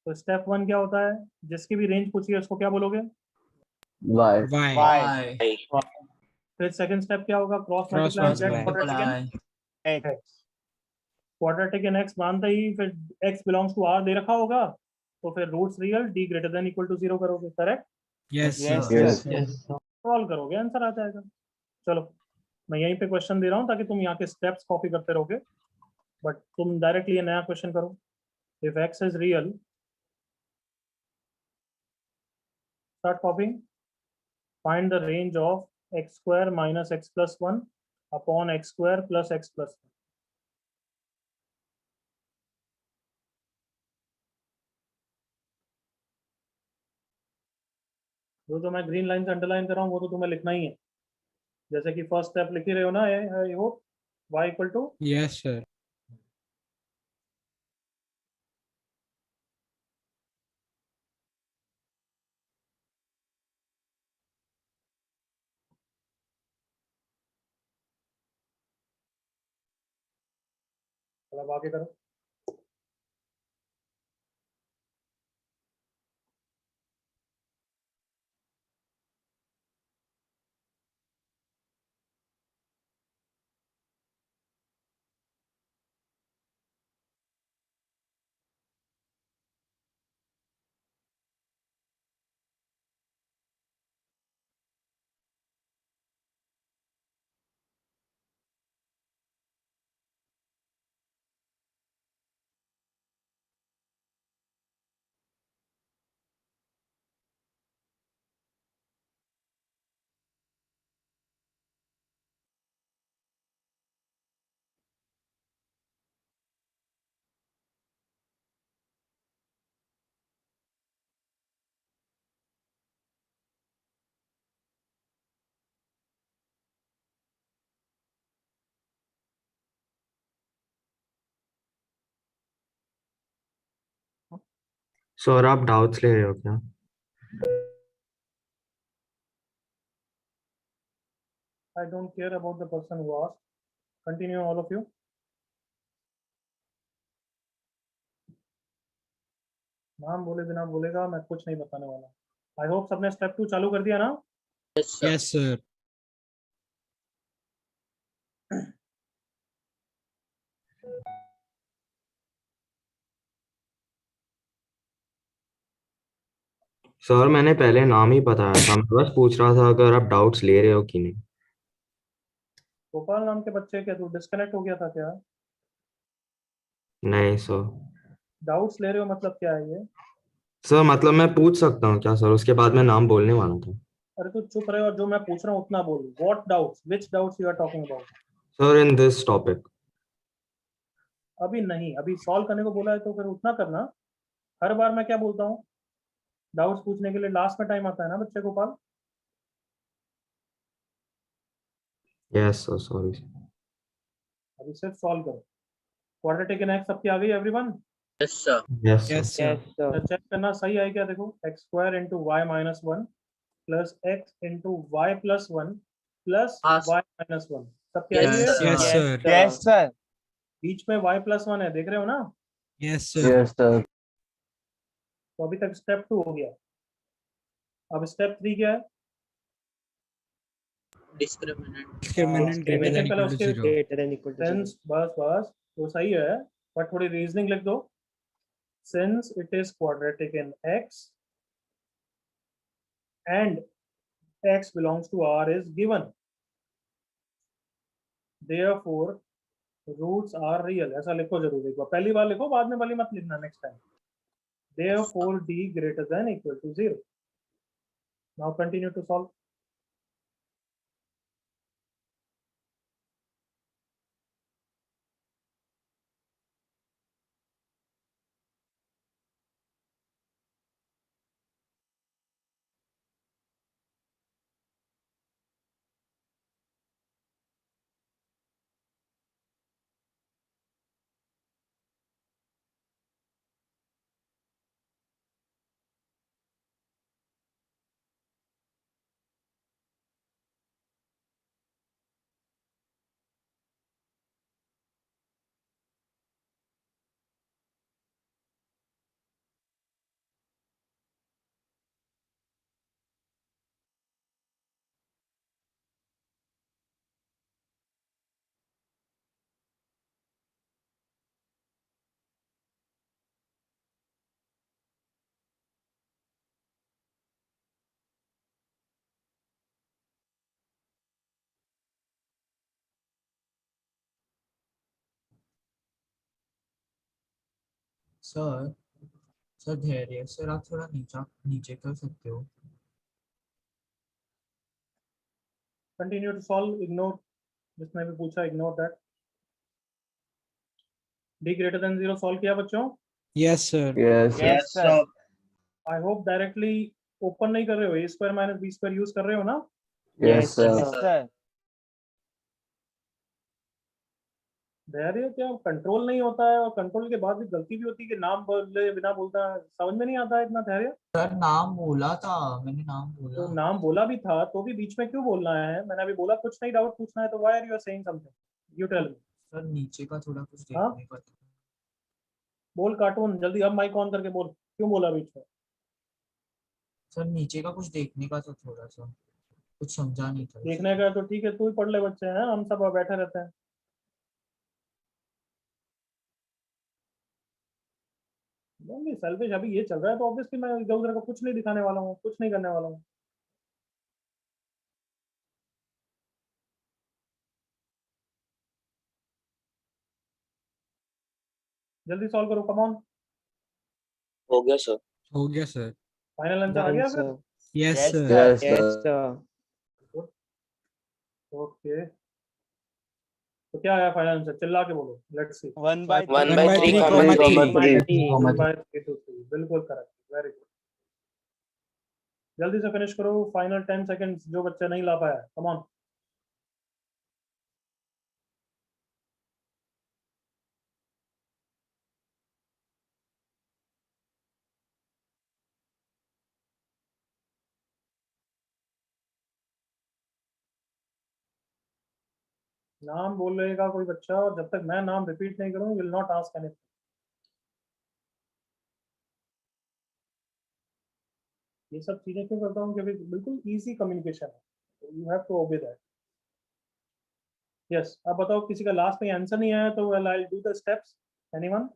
Speaker 1: तो स्टेप 1 क्या होता है? जिसकी भी रेंज पूछी है उसको क्या बोलोगे?
Speaker 8: Y.
Speaker 2: y
Speaker 4: Y.
Speaker 1: फिर सेकंड स्टेप क्या होगा? Cross
Speaker 2: Cross
Speaker 1: multiply
Speaker 2: multiply.
Speaker 1: Get
Speaker 4: X.
Speaker 1: Quadratic in x मानते ही फिर x बिलोंग्स टू r दे रखा होगा, तो फिर roots real d greater than equal to 0 करोगे, correct?
Speaker 2: yes
Speaker 4: Yes,
Speaker 2: sir
Speaker 3: Yes.
Speaker 4: sir.
Speaker 1: Solve करोगे, आंसर आ जाएगा। चलो मैं यहीं पे क्वेश्चन दे रहा हूँ ताकि तुम यहाँ के स्टेप्स कॉपी करते रहोगे, बट तुम डायरेक्टली ये नया क्वेश्चन करो। If x is real, start copying. Find the range of x square minus x plus 1 upon x square plus x plus 1. जो मैं ग्रीन लाइन से अंडरलाइन कर रहा हूँ वो तो तुम्हें लिखना ही है, जैसे कि फर्स्ट स्टेप लिख ही रहे हो ना, I hope. y equal to
Speaker 2: yes sir
Speaker 1: मतलब आगे करो।
Speaker 10: सर आप डाउट्स ले रहे हो क्या?
Speaker 1: I don't care about the person who asked. Continue all of you. नाम बोले बिना बोलेगा, मैं कुछ नहीं बताने वाला। आई होप सबने स्टेप 2 चालू कर दिया ना?
Speaker 6: Yes, sir.
Speaker 2: yes sir
Speaker 10: sir मैंने पहले नाम ही बताया था, मैं बस पूछ रहा था अगर आप डाउट्स ले रहे हो कि नहीं।
Speaker 1: गोपाल नाम के बच्चे, क्या तू डिस्कनेक्ट हो गया था क्या?
Speaker 10: नहीं सर।
Speaker 1: डाउट्स ले रहे हो मतलब क्या है ये?
Speaker 10: सर मतलब मैं पूछ सकता हूँ क्या सर? उसके बाद मैं नाम बोलने वाला था।
Speaker 1: अरे तू चुप रहे और जो मैं पूछ रहा हूँ उतना बोल। What doubts, which doubts you are talking about?
Speaker 10: Sir in this topic.
Speaker 1: अभी नहीं, अभी सॉल्व करने को बोला है तो फिर उतना करना। हर बार मैं क्या बोलता हूँ, डाउट्स पूछने के लिए लास्ट में टाइम आता है ना बच्चे गोपाल।
Speaker 10: Yes sir sorry.
Speaker 1: अभी सिर्फ सॉल्व करो। क्वाड्रेटिक इन एक्स सबकी आ गई everyone?
Speaker 6: Yes, sir.
Speaker 10: Yes
Speaker 2: yes
Speaker 10: sir.
Speaker 2: sir
Speaker 4: Yes, sir.
Speaker 1: Check करना सही है क्या? देखो x square into y minus one plus x into y plus one plus
Speaker 6: Pass.
Speaker 1: Y minus one, सबकी आई
Speaker 6: Yes,
Speaker 1: है?
Speaker 6: sir.
Speaker 2: yes sir
Speaker 4: Yes, sir.
Speaker 1: बीच में y प्लस वन है, देख रहे हो ना?
Speaker 2: yes sir
Speaker 8: sir.
Speaker 1: तो अभी तक स्टेप 2 हो गया। अब स्टेप 3 क्या है?
Speaker 6: Discriminant.
Speaker 2: discriminant greater
Speaker 1: लेकिन
Speaker 2: than
Speaker 1: पहले
Speaker 2: equal to
Speaker 1: उसके
Speaker 2: 0
Speaker 4: Greater than equal to 0.
Speaker 1: Since, बस बस वो सही है, बट थोड़ी रीजनिंग लिख दो। Since it is quadratic in x and x belongs to R is given, therefore roots are real। ऐसा लिखो जरूर, एक बार पहली बार लिखो, बाद में वाली मत लिखना next time. therefore d greater than equal to 0। now continue to solve।
Speaker 7: Sir sir धैर्य सर आप थोड़ा नीचे कर सकते हो।
Speaker 1: कंटिन्यू टू सॉल्व, इग्नोर जिसने भी पूछा, ignore that. d greater than 0 solve किया बच्चों?
Speaker 2: Yes, sir.
Speaker 3: Yes, sir.
Speaker 4: Yes, sir.
Speaker 1: I hope directly open नहीं कर रहे हो, a square minus b square use कर रहे हो ना?
Speaker 3: Yes, sir.
Speaker 4: Yes, sir.
Speaker 1: धैर्य क्या कंट्रोल नहीं होता है, और कंट्रोल के बाद भी गलती भी होती है कि नाम बोले बिना बोलता है, समझ में नहीं आता है इतना धैर्य।
Speaker 7: सर नाम बोला था, मैंने नाम बोला।
Speaker 1: तो नाम बोला भी था तो भी बीच में क्यों बोलना है? मैंने अभी बोला कुछ नहीं डाउट पूछना है तो why are you saying something, you tell me.
Speaker 7: Sir नीचे का थोड़ा कुछ
Speaker 1: हाँ?
Speaker 7: देखने का था।
Speaker 1: बोल कार्टून जल्दी, अब माइक ऑन करके बोल, क्यों बोला बीच में?
Speaker 7: सर नीचे का कुछ देखने का था, थोड़ा सा कुछ समझा नहीं था।
Speaker 1: देखने का है तो ठीक है, तू ही पढ़ ले, बच्चे हैं हम सब बैठे रहते हैं। नहीं सेल्फिश, अभी ये चल रहा है तो ऑब्वियसली मैं इधर उधर को कुछ नहीं दिखाने वाला हूँ, कुछ नहीं करने वाला हूँ। जल्दी सॉल्व करो, कम ऑन।
Speaker 6: हो गया सर।
Speaker 2: हो गया सर।
Speaker 1: फाइनल आंसर आ गया फिर?
Speaker 2: Yes,
Speaker 4: Yes,
Speaker 2: sir.
Speaker 4: sir.
Speaker 3: Yes, sir.
Speaker 1: Okay, तो क्या आया फाइनल आंसर? चिल्ला के बोलो, let's see.
Speaker 4: 1 by
Speaker 6: 1
Speaker 2: 1
Speaker 6: by
Speaker 2: by
Speaker 6: 3
Speaker 2: 3
Speaker 6: comma
Speaker 2: comma
Speaker 6: 3.
Speaker 2: 3.
Speaker 1: 1 by 3 to 3, बिल्कुल करेक्ट, वेरी गुड। जल्दी से फिनिश करो, फाइनल 10 सेकंड्स, जो बच्चा नहीं ला पाया, कम ऑन। नाम बोलेगा कोई बच्चा, और जब तक मैं नाम रिपीट नहीं करूं, विल नॉट आस्क एनीथिंग। ये सब चीजें क्यों करता हूँ? क्योंकि बिल्कुल इजी कम्युनिकेशन है, you have to obey that. Yes, अब बताओ, किसी का लास्ट में आंसर नहीं आया तो well I do the steps. Anyone?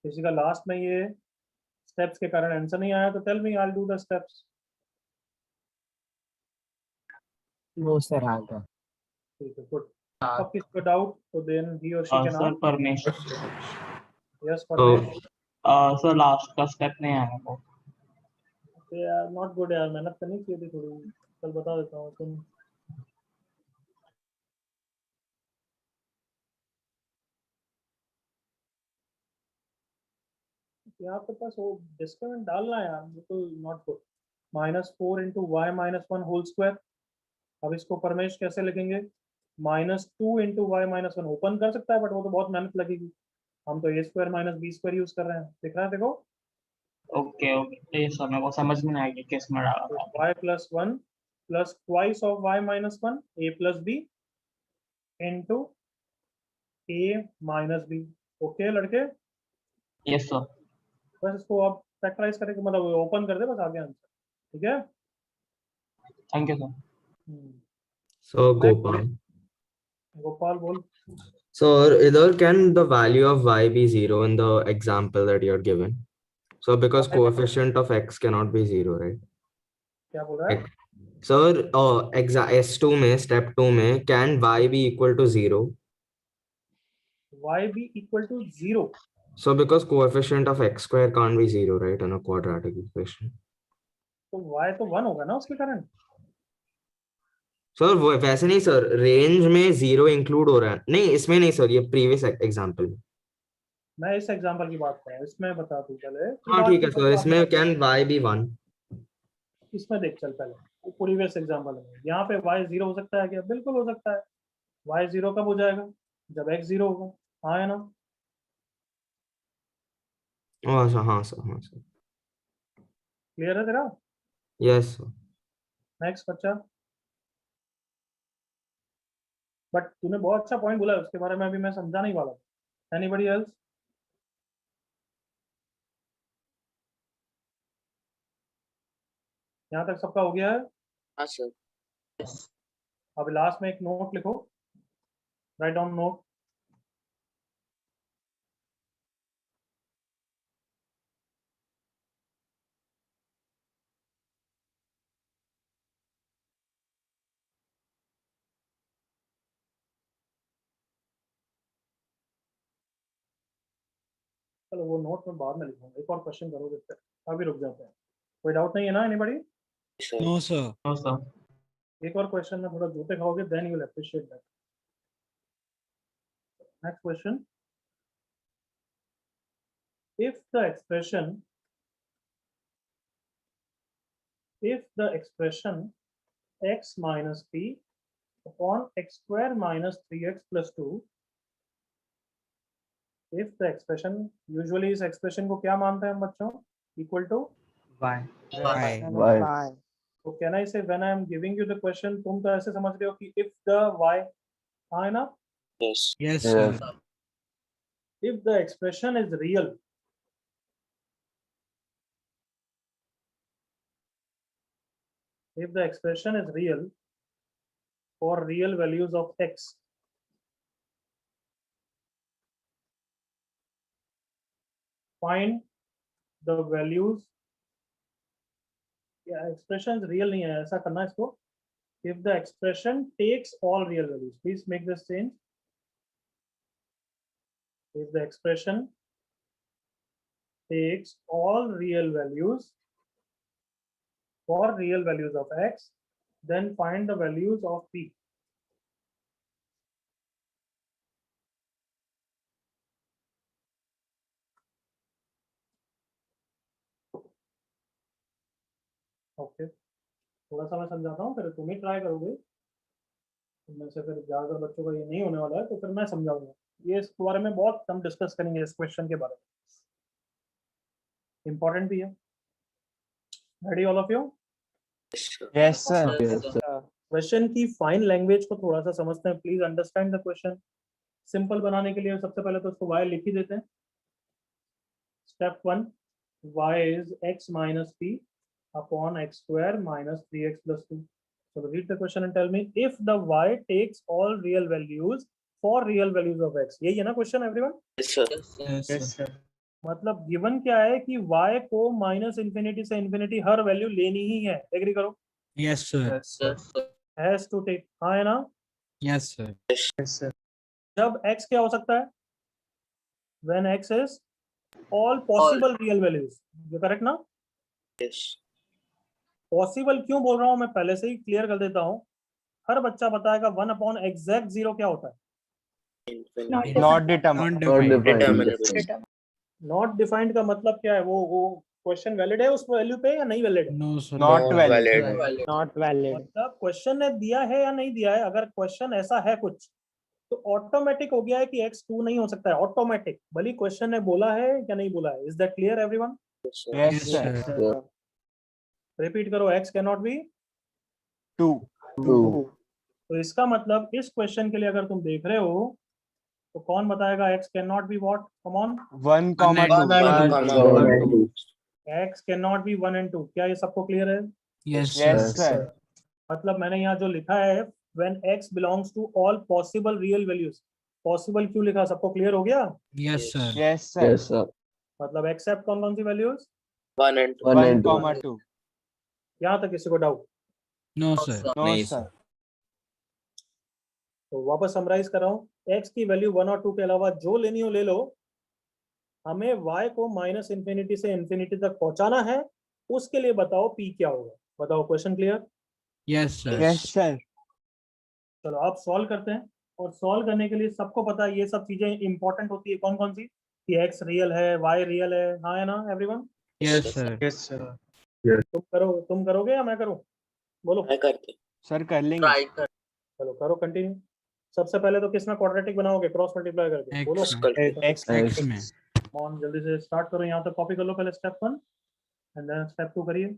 Speaker 1: किसी का लास्ट में ये स्टेप्स के कारण आंसर नहीं आया तो tell me, I do the steps.
Speaker 7: वो सर आ गया।
Speaker 1: ठीक है, गुड। अब किसी को डाउट तो देन ही और she can
Speaker 9: sir
Speaker 1: ask.
Speaker 9: Paramesh
Speaker 1: yes
Speaker 10: तो
Speaker 1: परमेश।
Speaker 9: सर लास्ट का स्टेप नहीं आया को।
Speaker 1: यार नॉट गुड यार, मेहनत करनी चाहिए थी थोड़ी। चल बता देता हूँ, सुन। यहाँ पे पास वो डिस्क्रिमिनेंट डालना है यार, बिल्कुल not good. -4 into y minus 1 whole square. अब इसको परमेश कैसे लिखेंगे? -2 इंटू वाई माइनस 1 ओपन कर सकता है, बट वो तो बहुत मेहनत लगेगी। हम तो a square minus b square use कर रहे हैं, दिख रहा है देखो।
Speaker 9: ओके ओके, ये सर मेरे को समझ में नहीं आएगी किस में डाला था।
Speaker 1: Y plus 1 plus twice of y minus 1 a plus b into a minus b. Okay लड़के,
Speaker 9: यस सर।
Speaker 1: बस इसको आप फैक्टराइज करके मतलब ओपन कर दे, बस आगे आंसर। ठीक है?
Speaker 9: Thank you sir.
Speaker 10: so Gopal.
Speaker 1: Gopal बोल।
Speaker 10: So either can the value of y be 0 in the example that you're given? So because coefficient of x cannot be 0, right?
Speaker 1: क्या बोल रहा है?
Speaker 10: Sir, S2 में step 2 में can y be equal to 0?
Speaker 1: y be equal to 0?
Speaker 10: So because coefficient of x square can't be 0, right, in a quadratic equation.
Speaker 1: तो y तो 1 होगा ना उसके कारण।
Speaker 10: सर वो वैसे नहीं सर, रेंज में 0 इंक्लूड हो रहा है। नहीं इसमें नहीं सर, ये प्रीवियस एग्जांपल में।
Speaker 1: मैं इस एग्जांपल की बात कर रहा हूँ, इसमें बता तू पहले।
Speaker 10: हाँ ठीक है सर, इसमें कैन y be 1?
Speaker 1: इसमें देख चल पहले, वो प्रीवियस एग्जांपल में यहाँ पे y 0 हो सकता है क्या? बिल्कुल हो सकता है। y 0 कब हो जाएगा? जब x 0 होगा। हाँ है ना?
Speaker 10: अच्छा हाँ सर।
Speaker 1: क्लियर है तेरा?
Speaker 10: Yes sir.
Speaker 1: नेक्स्ट बच्चा। बट तूने बहुत अच्छा पॉइंट बोला, उसके बारे में अभी मैं समझा नहीं वाला। Anybody else? यहाँ तक सबका हो गया है?
Speaker 6: हाँ सर।
Speaker 1: अब लास्ट में एक नोट लिखो, राइट डाउन नोट। चलो वो नोट में बाद में लिखूंगा, एक और क्वेश्चन करोगे फिर, अभी रुक जाते हैं। कोई डाउट नहीं है ना anybody?
Speaker 6: Sir
Speaker 2: No, sir.
Speaker 9: No sir.
Speaker 1: एक और क्वेश्चन में थोड़ा जूते खाओगे, then you will appreciate that. Next question, if the expression x minus p upon x square minus 3x plus 2, if the expression, usually इस expression को क्या मानते हैं हम बच्चों, equal to
Speaker 2: Why?
Speaker 3: Why?
Speaker 1: तो can I say when I am giving you the question, तुम तो ऐसे समझ रहे हो कि if the y, हाँ है ना,
Speaker 6: yes
Speaker 2: Yes,
Speaker 3: Yes.
Speaker 2: sir.
Speaker 1: if the expression is real, if the expression is real for real values of x, find the values, या expression real नहीं है, ऐसा करना इसको, if the expression takes all real values, please make this change, if the expression takes all real values for real values of x, then find the values of p. Okay, थोड़ा सा मैं समझाता हूँ, फिर तुम ही ट्राई करोगे, तुम में से फिर ज़्यादातर बच्चों का ये नहीं होने वाला है, तो फिर मैं समझाऊंगा। ये इस बारे में बहुत हम डिस्कस करेंगे, इस क्वेश्चन के बारे में, इंपॉर्टेंट भी है। Ready all of you?
Speaker 4: Yes, sir.
Speaker 3: Yes, sir.
Speaker 1: Question की फाइन लैंग्वेज को थोड़ा सा समझते हैं, please understand the question. Simple बनाने के लिए सबसे पहले तो उसको y लिख ही देते हैं। Step 1, y is x minus p upon x square minus 3x plus 2. So read the question and tell me if the y takes all real values for real values of x. यही है ना question everyone?
Speaker 6: Yes sir
Speaker 7: Yes, sir.
Speaker 1: मतलब गिवन क्या है कि y को माइनस इंफिनिटी से इंफिनिटी हर वैल्यू लेनी ही है, एग्री करो,
Speaker 2: Yes, sir.
Speaker 7: Yes, sir.
Speaker 1: Has to take, हाँ है ना।
Speaker 2: Yes, sir.
Speaker 7: Yes, sir.
Speaker 1: जब x क्या हो सकता है, when x is all possible real values, ये करेक्ट ना?
Speaker 6: यस
Speaker 1: पॉसिबल क्यों बोल रहा हूं मैं, पहले से ही क्लियर कर देता हूं, हर बच्चा बताएगा 1/(0) क्या होता है।
Speaker 4: Not determined.
Speaker 3: Not
Speaker 6: Determinable.
Speaker 3: defined.
Speaker 1: Not defined का मतलब क्या है, वो क्वेश्चन वैलिड है उस वैल्यू पे या नहीं वैलिड है?
Speaker 2: No, sir.
Speaker 4: Not valid.
Speaker 6: valid.
Speaker 4: Not valid.
Speaker 1: मतलब क्वेश्चन ने दिया है या नहीं दिया है, अगर क्वेश्चन ऐसा है कुछ, तो ऑटोमेटिक हो गया है कि x 2 नहीं हो सकता है, ऑटोमेटिक, भले क्वेश्चन ने बोला है या नहीं बोला है। Is that clear everyone?
Speaker 4: Yes,
Speaker 2: Yes,
Speaker 4: sir.
Speaker 2: sir.
Speaker 1: Repeat करो, x कैन नॉट बी।
Speaker 4: 2.
Speaker 3: 2.
Speaker 1: तो इसका मतलब इस क्वेश्चन के लिए अगर तुम देख रहे हो, तो कौन बताएगा x can not be what? Come on,
Speaker 4: 1, comma 2.
Speaker 6: 1,
Speaker 3: 1 and 2.
Speaker 1: x can not be 1 and 2, क्या ये सबको क्लियर है?
Speaker 2: Yes,
Speaker 4: Yes,
Speaker 2: sir.
Speaker 4: sir.
Speaker 1: मतलब मैंने यहाँ जो लिखा है when x belongs to all possible real values, possible क्यों लिखा, सबको क्लियर हो गया?
Speaker 2: Yes, sir.
Speaker 4: Yes, sir.
Speaker 3: Yes, sir.
Speaker 1: मतलब एक्सेप्ट कौन कौन सी वैल्यूज,
Speaker 6: 1 and 2.
Speaker 3: 1
Speaker 4: 1,
Speaker 3: and 2.
Speaker 4: comma 2.
Speaker 1: यहाँ तक किसी को डाउट?
Speaker 2: No, sir.
Speaker 4: No,
Speaker 8: नहीं,
Speaker 4: sir.
Speaker 1: तो वापस समराइज कर रहा हूँ, x की वैल्यू 1 और 2 के अलावा जो लेनी हो ले लो, हमें y को माइनस इंफिनिटी से इंफिनिटी तक पहुंचाना है, उसके लिए बताओ p क्या होगा, बताओ। Question clear?
Speaker 2: Yes, sir.
Speaker 4: Yes, sir.
Speaker 1: चलो आप सॉल्व करते हैं, और सॉल्व करने के लिए सबको पता है ये सब चीजें इंपॉर्टेंट होती है, कौन कौन सी, कि x रियल है, y रियल है, हाँ है ना everyone?
Speaker 2: Yes, sir.
Speaker 7: Yes, sir.
Speaker 1: तुम करोगे या मैं करूँ, बोलो।
Speaker 6: ट्राई करते
Speaker 4: Sir, कर लेंगे.
Speaker 6: ट्राई कर
Speaker 1: चलो करो कंटिन्यू। सबसे पहले तो किस में क्वाड्रेटिक बनाओगे, क्रॉस मल्टीप्लाई करके, बोलो।
Speaker 2: X में.
Speaker 6: करते
Speaker 4: X.
Speaker 2: X में.
Speaker 1: ऑन जल्दी से स्टार्ट करो, यहाँ तक कॉपी कर लो पहले स्टेप 1 एंड देन स्टेप 2 करिए।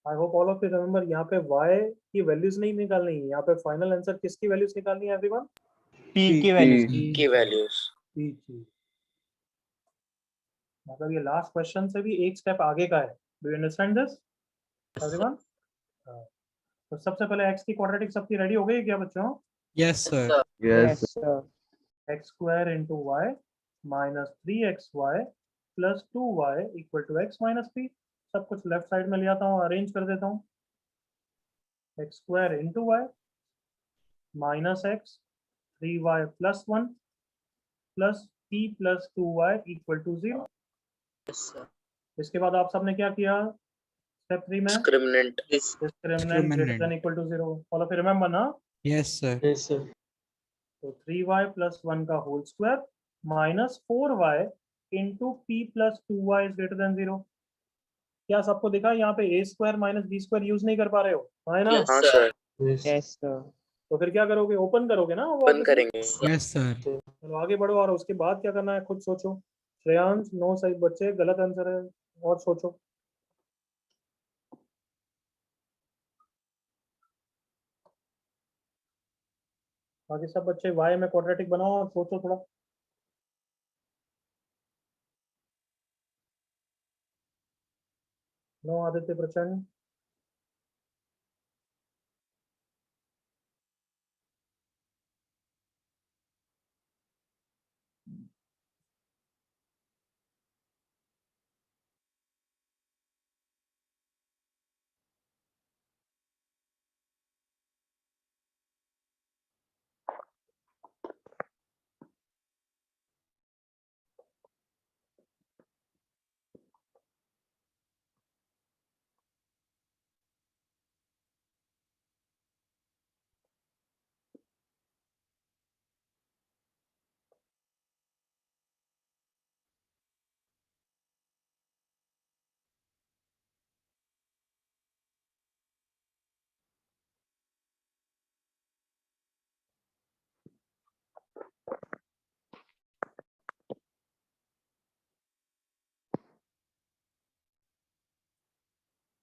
Speaker 1: I hope all of you remember, यहाँ पे y की वैल्यूज नहीं निकालनी है, यहाँ पे फाइनल आंसर किसकी वैल्यूज निकालनी है एवरीवन?
Speaker 4: P की वैल्यू
Speaker 6: की वैल्यूज
Speaker 1: p की। मतलब ये लास्ट क्वेश्चन से भी एक स्टेप आगे का है। Do you understand this everyone? तो सबसे पहले x की क्वाड्रेटिक सबकी रेडी हो गई क्या बच्चों?
Speaker 2: Yes, sir.
Speaker 3: Yes.
Speaker 4: sir.
Speaker 1: x square into y minus 3xy plus 2y equal to x minus p। सब कुछ लेफ्ट साइड में ले आता हूँ, अरेंज कर देता हूँ। x square into y minus x 3y plus 1 plus p plus 2y equal to 0। इसके बाद आप सबने क्या किया स्टेप 3 में?
Speaker 6: Discriminant
Speaker 1: discriminant greater than equal to 0। All of you remember ना?
Speaker 2: Yes, sir.
Speaker 1: तो 3y plus 1 का whole square minus 4y into p plus 2y is greater than 0। क्या सबको दिखा यहाँ पे a square minus b square use नहीं कर पा रहे हो, है ना?
Speaker 6: हाँ सर
Speaker 4: Yes, sir.
Speaker 1: तो फिर क्या करोगे? ओपन करोगे ना? वो
Speaker 6: बंद करेंगे।
Speaker 2: Yes, sir.
Speaker 1: चलो आगे बढ़ो और उसके बाद क्या करना है खुद सोचो। श्रेयांश, नो सही बच्चे, गलत आंसर है, और सोचो। बाकी सब बच्चे y में क्वाड्रेटिक बनाओ और सोचो थोड़ा। नो आदित्य प्रचंड,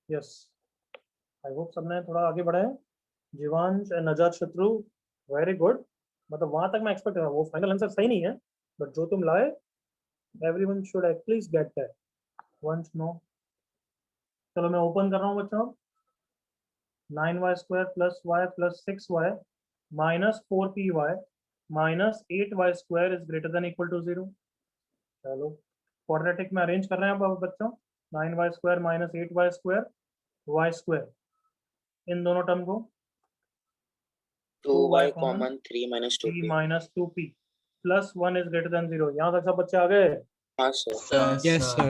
Speaker 1: यस आई होप सबने थोड़ा आगे बढ़े हैं। जीवांश एंड नजात शत्रु, वेरी गुड। मतलब वहां तक मैं एक्सपेक्ट कर रहा हूँ, वो फाइनल आंसर सही नहीं है बट जो तुम लाए everyone should at least get that once. No चलो मैं ओपन कर रहा हूँ बच्चों। 9y square plus y plus 6y minus 4py minus 8y square is greater than equal to 0। चलो क्वाड्रेटिक में अरेंज कर रहे हैं अब बच्चों। 9y square minus 8y square y square, इन दोनों टर्म को
Speaker 6: 2y common 3 minus
Speaker 1: 3
Speaker 6: 2p।
Speaker 1: Minus 2p plus 1 is greater than 0। यहाँ तक सब बच्चे आ गए?
Speaker 6: हाँ सर
Speaker 2: Yes, sir.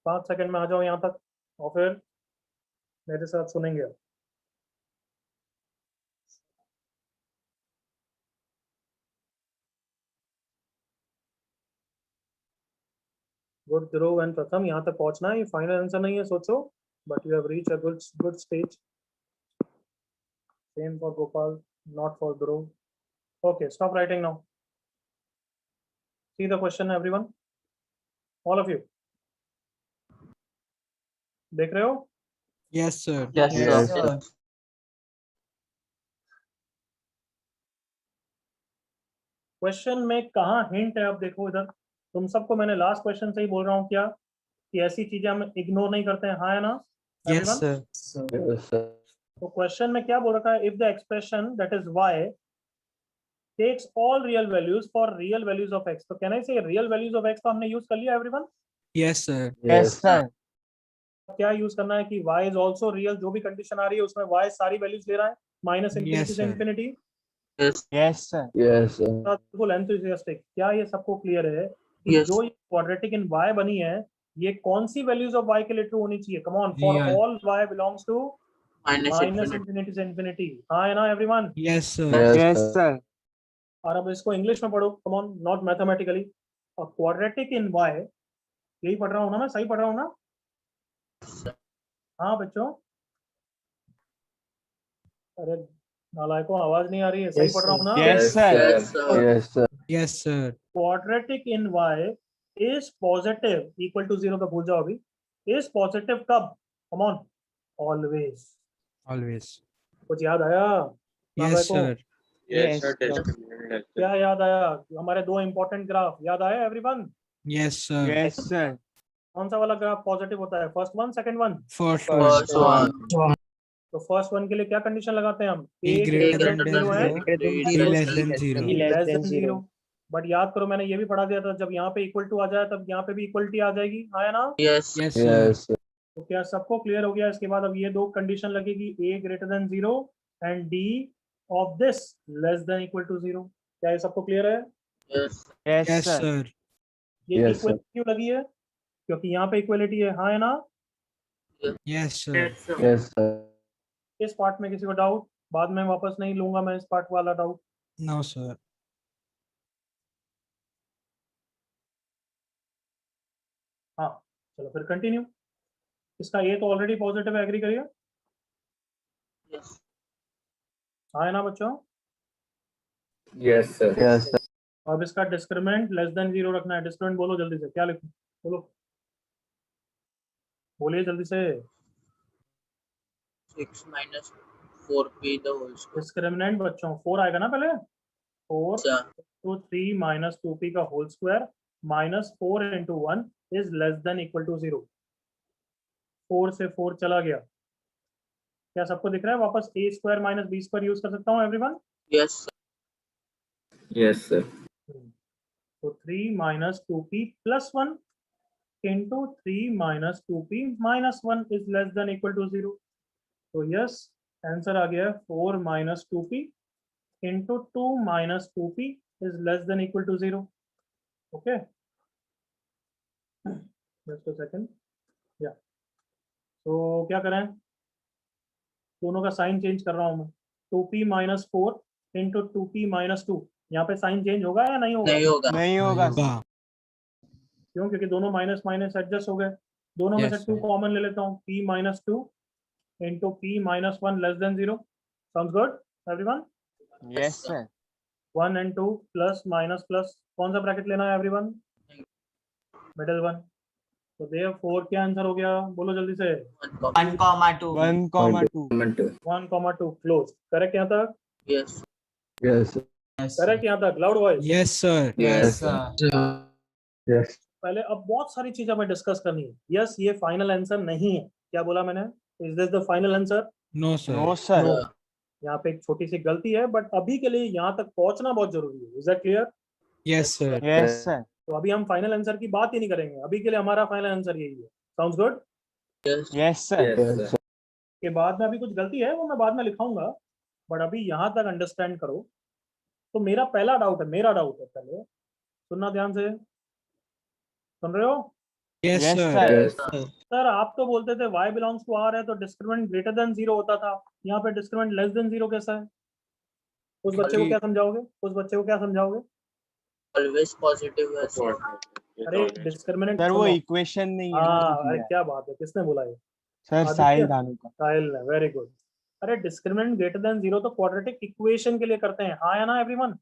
Speaker 1: 5 सेकंड में आ जाओ यहाँ तक और फिर मेरे साथ सुनेंगे। गुड ध्रुव एंड प्रथम, यहाँ तक पहुंचना है, ये फाइनल आंसर नहीं है सोचो, but you have reach a good stage. Same for Gopal, not for Dhruv. Okay stop writing now. See the question everyone, all of you देख रहे हो?
Speaker 2: Yes, sir.
Speaker 4: Yes,
Speaker 3: Yes.
Speaker 4: sir.
Speaker 1: Question में कहाँ हिंट है? अब देखो इधर, तुम सबको मैंने लास्ट क्वेश्चन से ही बोल रहा हूँ क्या कि ऐसी चीजें हम इग्नोर नहीं करते हैं, हाँ है ना
Speaker 2: Yes,
Speaker 1: everyone?
Speaker 2: sir.
Speaker 3: Yes, sir.
Speaker 1: तो क्वेश्चन में क्या बोल रखा है? If the expression that is y takes all real values for real values of x, तो कैन आई से रियल वैल्यूज ऑफ x तो हमने यूज कर लिया everyone.
Speaker 2: Yes, sir.
Speaker 4: Yes, sir.
Speaker 1: क्या यूज करना है कि y इज आल्सो रियल, जो भी कंडीशन आ रही है उसमें y सारी वैल्यूज ले रहा है माइनस इंफिनिटी
Speaker 2: Yes,
Speaker 1: से
Speaker 2: sir.
Speaker 1: Infinity.
Speaker 4: Yes, sir.
Speaker 3: Yes, sir.
Speaker 1: बिल्कुल एंथुसियास्टिक। क्या ये सबको क्लियर है कि जो ये क्वाड्रेटिक इन y बनी है ये कौन सी वैल्यूज ऑफ y के लिए ट्रू होनी चाहिए? Come on, for
Speaker 2: Real.
Speaker 1: All y belongs to minus infinity से इंफिनिटी, हाँ है ना everyone?
Speaker 2: Yes, sir.
Speaker 4: Yes, sir.
Speaker 1: और अब इसको इंग्लिश में पढ़ो, come on, not mathematically. A quadratic in y, यही पढ़ रहा हूँ ना मैं, सही पढ़ रहा हूँ ना? हाँ बच्चों, अरे नालायकों आवाज नहीं आ रही है, सही
Speaker 4: Yes,
Speaker 1: पढ़ रहा हूँ ना?
Speaker 4: Yes, sir.
Speaker 3: Yes, sir.
Speaker 2: Yes, sir.
Speaker 1: Quadratic in y is positive equal to 0 का भूल जाओ अभी, इज पॉजिटिव कब, कम ऑन, ऑलवेज।
Speaker 2: always.
Speaker 1: कुछ याद आया नाम
Speaker 2: Yes,
Speaker 1: को?
Speaker 2: sir.
Speaker 6: Yes, sir.
Speaker 4: Yes, sir.
Speaker 6: Discriminant like
Speaker 1: क्या याद आया? हमारे दो इंपॉर्टेंट ग्राफ याद आया everyone?
Speaker 2: Yes, sir.
Speaker 4: Yes, sir.
Speaker 1: कौन सा वाला ग्राफ पॉजिटिव होता है, first one second one?
Speaker 2: First
Speaker 6: First
Speaker 2: one.
Speaker 6: one.
Speaker 1: तो फर्स्ट वन के लिए क्या कंडीशन लगाते हैं हम?
Speaker 2: A greater than
Speaker 1: zero है,
Speaker 2: zero,
Speaker 4: Greater than
Speaker 2: B
Speaker 4: zero,
Speaker 2: less than
Speaker 4: B
Speaker 2: zero.
Speaker 1: less than zero। But याद करो मैंने ये भी पढ़ा दिया था, जब यहाँ पे इक्वल टू आ जाए तब यहाँ पे भी इक्वलिटी आ जाएगी, आया ना?
Speaker 6: Yes.
Speaker 2: Yes, sir.
Speaker 1: तो क्या सबको क्लियर हो गया? इसके बाद अब ये दो कंडीशन लगेगी, a greater than 0 and d of this less than equal to 0। क्या ये सबको क्लियर है?
Speaker 6: Yes.
Speaker 4: Yes,
Speaker 2: Yes,
Speaker 4: sir.
Speaker 2: sir.
Speaker 1: ये
Speaker 3: Yes, sir.
Speaker 1: इक्वलिटी क्यों लगी है? क्योंकि यहाँ पे इक्वलिटी है, हाँ है ना?
Speaker 2: Yes, sir.
Speaker 3: Yes, sir.
Speaker 1: इस पार्ट में किसी को डाउट? बाद में वापस नहीं लूंगा मैं इस पार्ट वाला डाउट।
Speaker 2: No, sir.
Speaker 1: हाँ चलो फिर कंटिन्यू। इसका ये तो ऑलरेडी पॉजिटिव है, एग्री करिए,
Speaker 6: Yes.
Speaker 1: हाँ है ना बच्चों?
Speaker 3: Yes, sir. Yes, sir.
Speaker 1: अब इसका डिस्क्रिमिनेंट लेस देन 0 रखना है। डिस्क्रिमिनेंट बोलो जल्दी से, क्या लिखूं? बोलो, बोलिए जल्दी से।
Speaker 6: 6 minus 4p the whole square.
Speaker 1: Discriminant बच्चों 4 आएगा ना पहले, 4
Speaker 6: Yeah.
Speaker 1: तो 3 माइनस 2p का whole square minus 4 into 1 is less than equal to 0। 4 से 4 चला गया। क्या सबको दिख रहा है? वापस a square minus b square use कर सकता हूँ everyone?
Speaker 6: Yes. Sir.
Speaker 3: Yes, sir.
Speaker 1: तो 3 minus 2p plus 1 into 3 minus 2p minus 1 is less than equal to 0। तो यस आंसर आ गया 4 minus 2p into 2 minus 2p is less than equal to 0। Okay just a second, या तो क्या करें, दोनों का साइन चेंज कर रहा हूं मैं। 2p minus 4 into 2p minus 2, यहाँ पे साइन चेंज होगा या नहीं होगा?
Speaker 6: नहीं होगा.
Speaker 4: नहीं होगा sir.
Speaker 2: Yoga.
Speaker 1: क्यों? क्योंकि दोनों माइनस माइनस एडजस्ट हो गए। दोनों में से
Speaker 2: Yes,
Speaker 1: 2
Speaker 2: sir.
Speaker 1: कॉमन ले लेता हूँ, p minus 2 into p minus 1 less than 0। Sounds good everyone?
Speaker 4: Yes, sir.
Speaker 1: 1 and 2 plus minus plus, कौन सा ब्रैकेट लेना है एवरीवन? Middle one. तो देयरफॉर क्या आंसर हो गया? बोलो जल्दी से।
Speaker 7: 1,2.
Speaker 4: 1,2.
Speaker 1: 1,2 क्लोज। करेक्ट यहाँ तक?
Speaker 6: Yes.
Speaker 3: Yes, sir.
Speaker 1: करेक्ट यहाँ तक? Loud voice.
Speaker 2: Yes, sir.
Speaker 7: Yes, sir.
Speaker 3: Yes.
Speaker 1: पहले अब बहुत सारी चीजें हमें डिस्कस करनी है। यस ये फाइनल आंसर नहीं है। क्या बोला मैंने? Is this the final answer?
Speaker 2: No, sir.
Speaker 4: No, sir.
Speaker 1: यहाँ पे एक छोटी सी गलती है, बट अभी के लिए यहाँ तक पहुंचना बहुत जरूरी है। Is that clear?
Speaker 2: Yes, sir.
Speaker 4: Yes, sir.
Speaker 1: तो अभी हम फाइनल आंसर की बात ही नहीं करेंगे, अभी के लिए हमारा फाइनल आंसर यही है। Sounds good?
Speaker 6: Yes.
Speaker 4: Yes, sir.
Speaker 3: Yes, sir.
Speaker 1: के बाद में अभी कुछ गलती है वो मैं बाद में लिखाऊंगा, बट अभी यहाँ तक अंडरस्टैंड करो। तो मेरा पहला डाउट है, पहले सुनना ध्यान से, सुन रहे हो?
Speaker 2: Yes,
Speaker 4: Yes,
Speaker 2: sir.
Speaker 4: sir.
Speaker 3: Yes.
Speaker 1: Sir आप तो बोलते थे y बिलोंग्स टू r है तो डिस्क्रिमिनेंट ग्रेटर देन 0 होता था, यहाँ पे डिस्क्रिमिनेंट लेस देन 0 कैसा है? उस बच्चे को क्या समझाओगे? उस बच्चे को क्या समझाओगे?
Speaker 6: Always positive. Yes. sir.
Speaker 1: अरे डिस्क्रिमिनेंट
Speaker 4: सर वो इक्वेशन नहीं है
Speaker 1: हाँ,
Speaker 4: वो
Speaker 1: अरे
Speaker 4: दिया।
Speaker 1: क्या बात है, किसने बोला ये?
Speaker 4: सर
Speaker 1: आदित्य?
Speaker 4: साहिल दानू का।
Speaker 1: साहिल ने, वेरी गुड। अरे डिस्क्रिमिनेंट ग्रेटर देन 0 तो क्वाड्रेटिक इक्वेशन के लिए करते हैं, हाँ या ना everyone?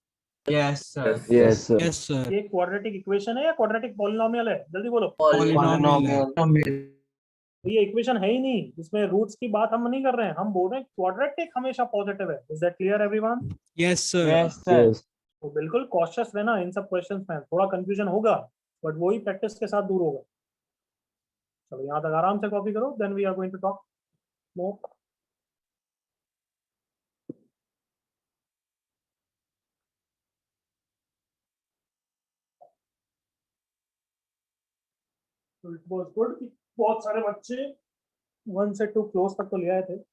Speaker 7: Yes, sir.
Speaker 3: Yes, sir.
Speaker 2: Yes, sir.
Speaker 1: ये क्वाड्रेटिक इक्वेशन है या क्वाड्रेटिक पॉलिनोमियल है? जल्दी बोलो।
Speaker 2: Polynomial.
Speaker 1: तो ये इक्वेशन है ही नहीं, इसमें रूट्स की बात हम नहीं कर रहे हैं, हम बोल रहे हैं क्वाड्रेटिक हमेशा पॉजिटिव है। Is that clear everyone?
Speaker 2: Yes, sir.
Speaker 4: Yes, sir.
Speaker 3: Yes.
Speaker 1: तो बिल्कुल कॉशियस रहना इन सब क्वेश्चंस में, थोड़ा कंफ्यूजन होगा बट वही प्रैक्टिस के साथ दूर होगा। चलो यहाँ तक आराम से कॉपी करो, then we are going to talk more. तो इट वाज गुड कि बहुत सारे बच्चे 1 से 2 क्लोज तक तो ले आए थे।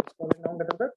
Speaker 1: scroll it down little bit.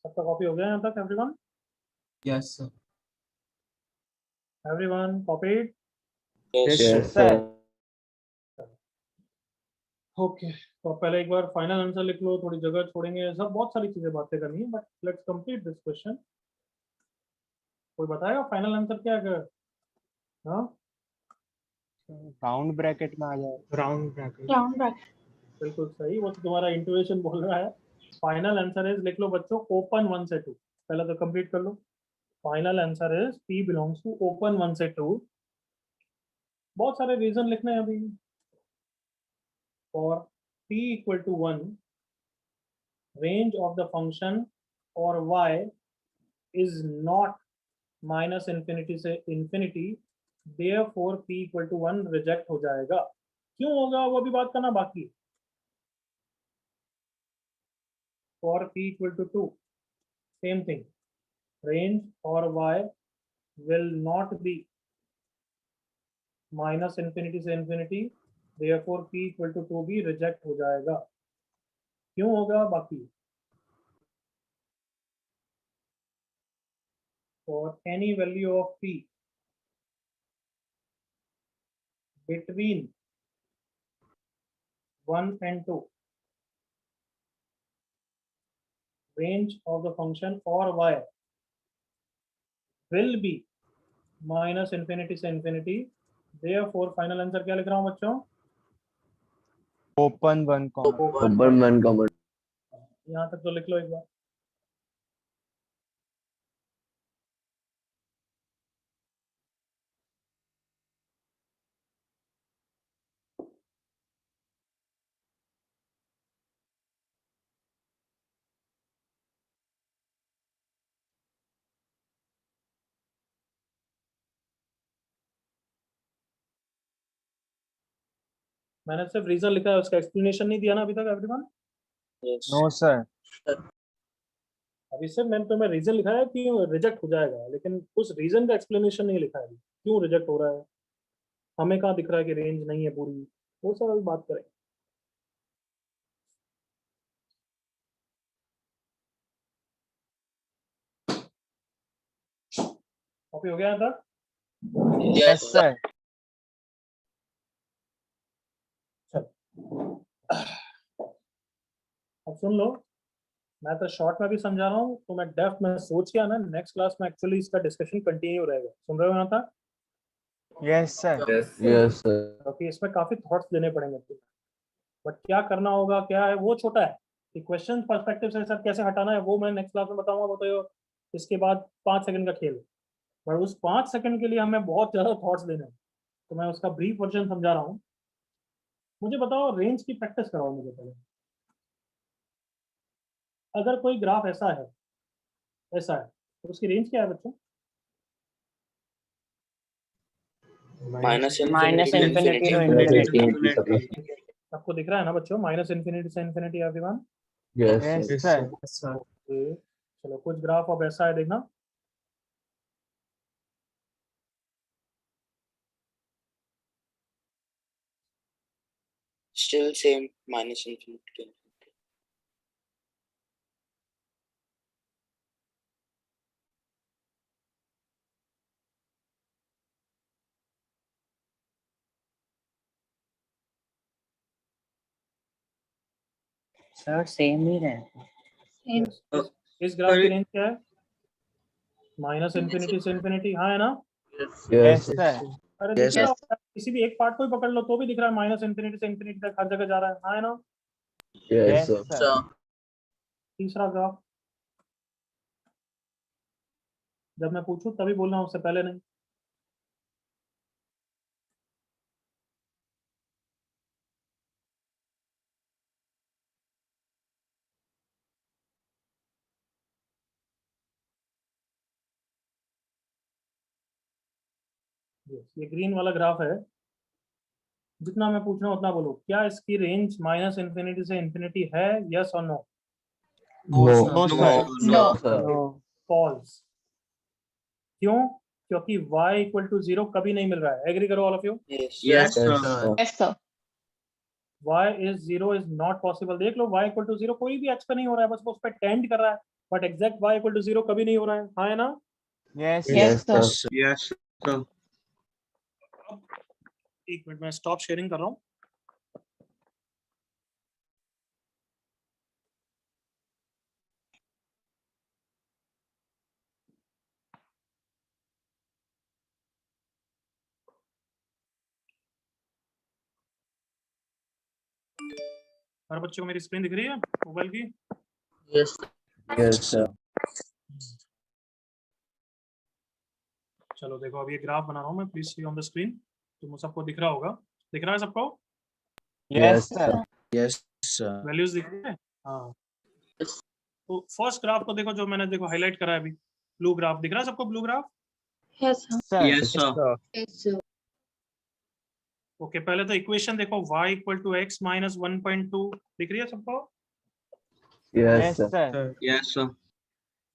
Speaker 1: सबका कॉपी हो गया यहाँ तक everyone?
Speaker 7: Yes sir.
Speaker 1: Everyone copied?
Speaker 4: Yes, sir.
Speaker 1: Okay, तो पहले एक बार फाइनल आंसर लिख लो, थोड़ी जगह छोड़ेंगे, सब बहुत सारी चीजें बातें करनी है, but let's complete this question. कोई बताएगा फाइनल आंसर क्या है? हाँ,
Speaker 4: राउंड ब्रैकेट में आ जाए।
Speaker 2: Round bracket.
Speaker 1: बिल्कुल सही, वो तो तुम्हारा इंट्यूशन बोल रहा है। फाइनल आंसर इज, लिख लो बच्चों, ओपन 1 से 2। पहले तो कंप्लीट कर लो। Final answer is P belongs to open 1 से 2। बहुत सारे रीजन लिखने हैं अभी। For P equal to 1, range of the function और y is not minus infinity से infinity, therefore P equal to 1 reject हो जाएगा। क्यों होगा वो भी बात करना बाकी। For P equal to 2, same thing, range or y will not be minus infinity से infinity, therefore p equal to 2 भी रिजेक्ट हो जाएगा। क्यों होगा बाकी। For any value of p between 1 and 2, range of the function or y will be minus infinity से इन्फिनिटी, therefore फाइनल आंसर क्या लिख रहा हूँ बच्चों?
Speaker 4: ओपन 1,
Speaker 6: Open 1,
Speaker 1: यहाँ तक तो लिख लो एक बार। मैंने सिर्फ रीजन लिखा है, उसका एक्सप्लेनेशन नहीं दिया ना अभी तक एवरीवन।
Speaker 4: No sir.
Speaker 1: अभी सिर्फ मैंने तुम्हें रीजन लिखा है कि रिजेक्ट हो जाएगा, लेकिन उस रीजन का एक्सप्लेनेशन नहीं लिखा है अभी, क्यों रिजेक्ट हो रहा है, हमें कहाँ दिख रहा है कि रेंज नहीं है पूरी, वो सब अभी बात करें। कॉपी हो गया यहाँ तक?
Speaker 4: Yes sir.
Speaker 1: अब सुन लो, मैं तो शॉर्ट में भी समझा रहा हूँ, तो मैं डेप्थ में सोच के आना, नेक्स्ट क्लास में एक्चुअली इसका डिस्कशन कंटिन्यू रहेगा। सुन रहे हो यहाँ तक?
Speaker 4: Yes sir.
Speaker 3: Yes, sir.
Speaker 1: क्योंकि इसमें काफी थॉट्स देने पड़ेंगे तुम्हें, बट क्या करना होगा क्या है वो छोटा है, कि क्वेश्चन पर्सपेक्टिव से सर कैसे हटाना है वो मैं नेक्स्ट क्लास में बताऊंगा, वो तो इसके बाद 5 सेकंड का खेल है, पर उस 5 सेकंड के लिए हमें बहुत ज्यादा थॉट्स देने हैं, तो मैं उसका ब्रीफ वर्जन समझा रहा हूँ। मुझे बताओ, रेंज की प्रैक्टिस कराओ मुझे पहले। अगर कोई ग्राफ ऐसा है, तो उसकी रेंज क्या है बच्चों?
Speaker 6: Minus
Speaker 4: minus
Speaker 6: infinity
Speaker 4: infinity to infinity.
Speaker 1: सबको दिख रहा है ना बच्चों, माइनस इन्फिनिटी से infinity everyone?
Speaker 3: Yes,
Speaker 4: yes
Speaker 3: sir.
Speaker 4: Sir.
Speaker 1: Okay, चलो कुछ ग्राफ अब ऐसा है, देखना।
Speaker 6: still same minus infinity.
Speaker 8: Sir same ही रहता है।
Speaker 1: Yes. इस ग्राफ की रेंज क्या है? माइनस इन्फिनिटी से इन्फिनिटी, हाँ है ना?
Speaker 4: Yes, sir.
Speaker 1: अरे दिख रहा होगा, किसी भी एक पार्ट को ही पकड़ लो तो भी दिख रहा है, माइनस इन्फिनिटी से इन्फिनिटी तक हर जगह जा रहा है, हाँ है ना?
Speaker 4: Yes, sir.
Speaker 1: तीसरा ग्राफ, जब मैं पूछूं तभी बोलना, उससे पहले नहीं। ये ग्रीन वाला ग्राफ है, जितना मैं पूछ रहा हूँ उतना बोलो। क्या इसकी रेंज माइनस इन्फिनिटी से इन्फिनिटी है? यस और no?
Speaker 3: No.
Speaker 4: No, sir.
Speaker 6: No.
Speaker 4: No.
Speaker 1: False. क्यों? क्योंकि y इक्वल टू 0 कभी नहीं मिल रहा है। एग्री करो all of you?
Speaker 6: Yes.
Speaker 4: Yes, sir.
Speaker 6: Yes, sir.
Speaker 1: y is 0 is not possible. देख लो, y इक्वल टू 0 कोई भी x पे नहीं हो रहा है, बस वो उस पर टेंड कर रहा है, but exact y equal to 0 कभी नहीं हो रहा है, हाँ है ना?
Speaker 4: Yes,
Speaker 6: Yes,
Speaker 4: sir.
Speaker 6: sir.
Speaker 9: Yes, sir.
Speaker 1: एक मिनट में स्टॉप शेयरिंग कर रहा हूँ। हर बच्चे को मेरी स्क्रीन दिख रही है मोबाइल की?
Speaker 6: Yes. Yes, sir.
Speaker 1: चलो देखो, अब ये ग्राफ बना रहा हूँ मैं, please see on the screen. तुम सबको दिख रहा होगा, दिख रहा है सबको?
Speaker 4: Yes, sir.
Speaker 6: Yes, sir.
Speaker 1: Values दिख रही है? हाँ। तो फर्स्ट ग्राफ को देखो, जो मैंने देखो हाईलाइट करा है अभी, ब्लू ग्राफ दिख रहा है सबको? Blue graph,
Speaker 5: Yes, sir.
Speaker 4: Sir.
Speaker 9: Yes, sir.
Speaker 6: Yes, sir.
Speaker 1: Okay. पहले तो इक्वेशन देखो, y equal to x minus 1.2 दिख रही है सबको?
Speaker 3: Yes,
Speaker 4: Yes,
Speaker 3: sir.
Speaker 4: sir.
Speaker 9: Yes, sir.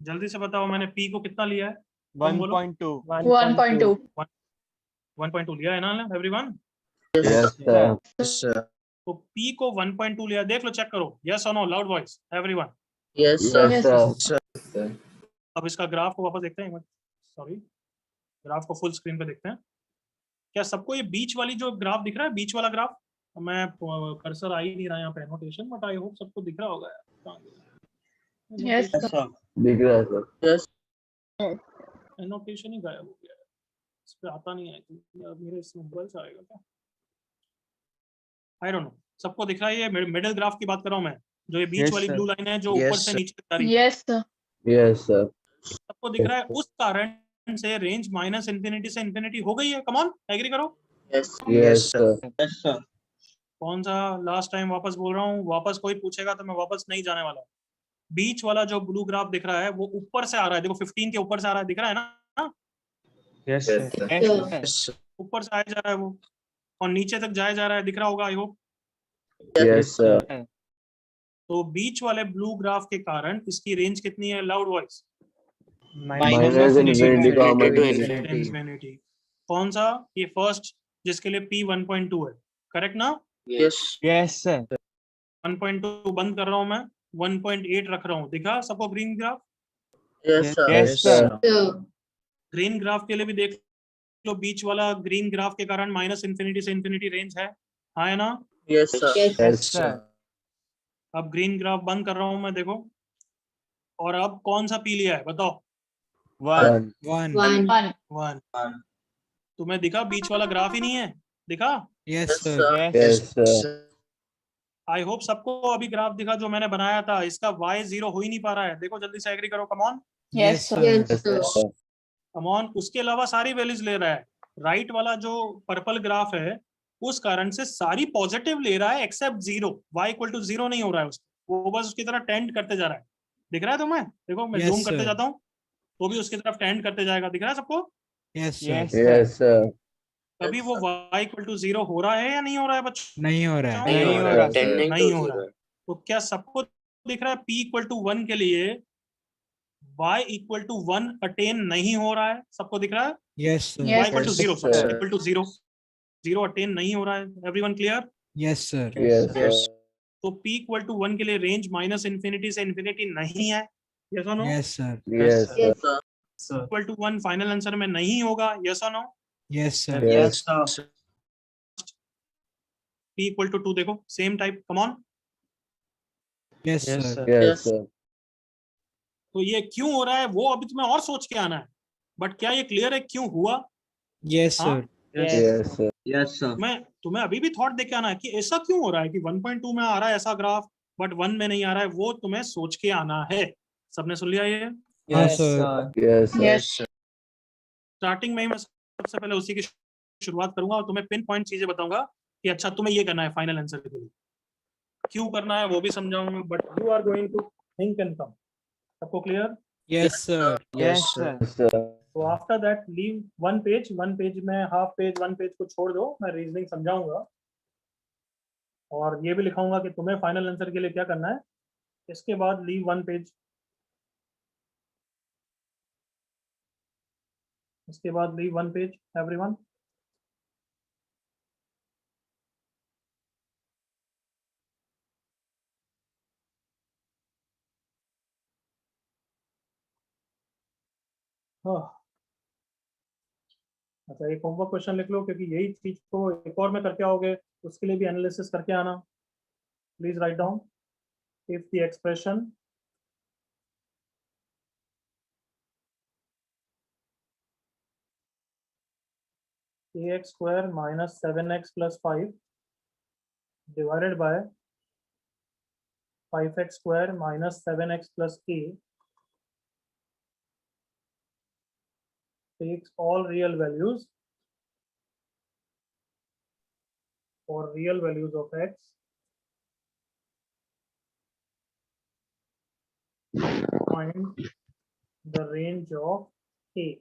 Speaker 1: जल्दी से बताओ, मैंने p को कितना लिया है?
Speaker 4: 1.2.
Speaker 6: 1.2.
Speaker 1: 1.2 लिया है ना everyone?
Speaker 3: Yes, sir.
Speaker 6: Yes, sir.
Speaker 1: तो p को 1.2 लिया, देख लो, चेक करो, यस और no, loud voice everyone.
Speaker 6: Yes, sir.
Speaker 3: Yes, sir.
Speaker 1: अब इसका ग्राफ को वापस देखते हैं, सॉरी, ग्राफ को फुल स्क्रीन पे देखते हैं। क्या सबको ये बीच वाली जो ग्राफ दिख रहा है, बीच वाला ग्राफ? मैं कर्सर आ ही नहीं रहा यहाँ पे एनोटेशन, बट आई होप सबको दिख रहा होगा यार।
Speaker 6: Yes, sir.
Speaker 3: दिख रहा है सर।
Speaker 6: Yes.
Speaker 1: एनोटेशन ही गायब हो गया है, इस पे आता नहीं है, अब मेरे इस मोबाइल से आएगा क्या? I don't know. सबको दिख रहा है? ये मिडिल ग्राफ की बात कर रहा हूँ मैं, जो ये बीच
Speaker 4: Yes,
Speaker 1: वाली
Speaker 4: sir.
Speaker 1: ब्लू लाइन है जो
Speaker 6: Yes,
Speaker 1: ऊपर से
Speaker 6: sir.
Speaker 1: नीचे तक जा रही है,
Speaker 6: Yes, sir.
Speaker 3: Yes, sir.
Speaker 1: सबको दिख रहा है? उस कारण से रेंज माइनस इन्फिनिटी से इन्फिनिटी हो गई है। कम ऑन, एग्री करो।
Speaker 6: Yes.
Speaker 3: Yes, sir.
Speaker 9: Yes, sir.
Speaker 1: कौन सा लास्ट टाइम वापस बोल रहा हूँ, वापस कोई पूछेगा तो मैं वापस नहीं जाने वाला। बीच वाला जो ब्लू ग्राफ दिख रहा है वो ऊपर से आ रहा है, देखो 15 के ऊपर से आ रहा है, दिख रहा है ना?
Speaker 4: Yes,
Speaker 3: Yes,
Speaker 4: sir.
Speaker 3: sir.
Speaker 4: Yes, sir.
Speaker 6: Yes, sir.
Speaker 1: ऊपर से आया जा रहा है वो, और नीचे तक जाया जा रहा है, दिख रहा होगा आई होप।
Speaker 3: Yes, sir.
Speaker 1: तो बीच वाले ब्लू ग्राफ के कारण इसकी रेंज कितनी है? Loud voice.
Speaker 3: Minus infinity comma infinity.
Speaker 1: Infinity. कौन सा? ये फर्स्ट, जिसके लिए p 1.2 है, करेक्ट ना?
Speaker 6: Yes.
Speaker 4: Yes, sir.
Speaker 1: 1.2 बंद कर रहा हूँ मैं, 1.8 रख रहा हूँ। दिखा सबको green graph?
Speaker 6: Yes, sir.
Speaker 4: Yes, sir.
Speaker 1: Green graph के लिए भी देख लो, बीच वाला ग्रीन ग्राफ के कारण माइनस इन्फिनिटी से इन्फिनिटी रेंज है, हाँ है ना?
Speaker 6: Yes, sir.
Speaker 4: Yes, sir.
Speaker 1: अब ग्रीन ग्राफ बंद कर रहा हूँ मैं, देखो। और अब कौन सा पी लिया है बताओ?
Speaker 4: 1.
Speaker 2: 1
Speaker 1: 1। तुम्हें दिखा? बीच वाला ग्राफ ही नहीं है, दिखा?
Speaker 2: yes
Speaker 6: Yes,
Speaker 2: sir
Speaker 6: sir.
Speaker 3: Yes, sir.
Speaker 1: I hope सबको अभी ग्राफ दिखा जो मैंने बनाया था। इसका y 0 हो ही नहीं पा रहा है, देखो जल्दी से एग्री करो, कम on
Speaker 2: yes sir
Speaker 3: Yes, sir.
Speaker 1: Come on. उसके अलावा सारी वैल्यूज ले रहा है। राइट वाला जो पर्पल ग्राफ है उस कारण से सारी पॉजिटिव ले रहा है एक्सेप्ट 0, y इक्वल टू 0 नहीं हो रहा है उसको, वो बस उसकी तरफ टेंड करते जा रहा है। दिख रहा है तुम्हें? देखो मैं
Speaker 2: Yes,
Speaker 1: जूम करते
Speaker 2: sir.
Speaker 1: जाता हूँ तो भी उसकी तरफ टेंड करते जाएगा, दिख रहा है सबको?
Speaker 2: yes sir
Speaker 4: Yes,
Speaker 3: Yes, sir.
Speaker 1: अभी वो y इक्वल टू 0 हो रहा है या नहीं हो रहा है बच्चों?
Speaker 2: नहीं हो रहा है
Speaker 4: नहीं हो रहा, sir.
Speaker 1: नहीं हो रहा है। तो क्या सबको दिख रहा है p इक्वल टू 1 के लिए y इक्वल टू 1 अटेन नहीं हो रहा है? सबको दिख रहा है?
Speaker 2: yes sir
Speaker 1: y equal to 0,
Speaker 3: sir.
Speaker 1: Equal to 0 attain नहीं हो रहा है। Everyone clear?
Speaker 2: yes sir
Speaker 3: Yes, sir.
Speaker 1: तो p इक्वल टू 1 के लिए रेंज माइनस इन्फिनिटी से इन्फिनिटी नहीं है, यस और no?
Speaker 2: yes sir
Speaker 3: Yes, sir.
Speaker 1: Equal to 1 final answer में नहीं होगा, यस और no?
Speaker 2: yes sir
Speaker 3: Yes,
Speaker 9: sir.
Speaker 1: p equal to 2 देखो, same type, come on.
Speaker 2: Yes,
Speaker 4: Yes,
Speaker 2: sir.
Speaker 4: sir.
Speaker 6: Yes.
Speaker 11: तो ये क्यों हो रहा है वो अभी तुम्हें और सोच के आना है, बट क्या ये क्लियर है क्यों हुआ?
Speaker 2: Yes,
Speaker 11: हाँ?
Speaker 2: sir.
Speaker 3: Yes, sir.
Speaker 6: Yes, sir.
Speaker 11: तुम्हें अभी भी थॉट दे के आना है कि ऐसा क्यों हो रहा है कि 1.2 में आ रहा है ऐसा ग्राफ बट 1 में नहीं आ रहा है, वो तुम्हें सोच के आना है। सबने सुन लिया ये?
Speaker 2: हाँ,
Speaker 4: Yes,
Speaker 2: sir.
Speaker 4: sir.
Speaker 3: Yes, sir.
Speaker 6: Yes, sir.
Speaker 11: Starting में ही मैं सबसे पहले उसी की शुरुआत करूंगा और तुम्हें पिन पॉइंट चीजें बताऊंगा कि अच्छा तुम्हें ये करना है फाइनल आंसर के लिए, क्यों करना है वो भी समझाऊंगा, but you are going to think and come. सबको clear?
Speaker 2: Yes, sir.
Speaker 4: Yes, sir.
Speaker 3: Yes, sir.
Speaker 1: तो after that leave one page में हाफ पेज वन पेज को छोड़ दो, मैं रीजनिंग समझाऊंगा और ये भी लिखाऊंगा कि तुम्हें फाइनल आंसर के लिए क्या करना है। इसके बाद लीव वन पेज, इसके बाद लीव वन पेज एवरीवन। अच्छा, एक होमवर्क क्वेश्चन लिख लो क्योंकि यही चीज को एक और में करके आओगे, उसके लिए भी एनालिसिस करके आना। Please write down if the expression ax square minus 7x plus 5 divided by 5x square minus 7x plus a takes all real values for real values of x, find the range of a.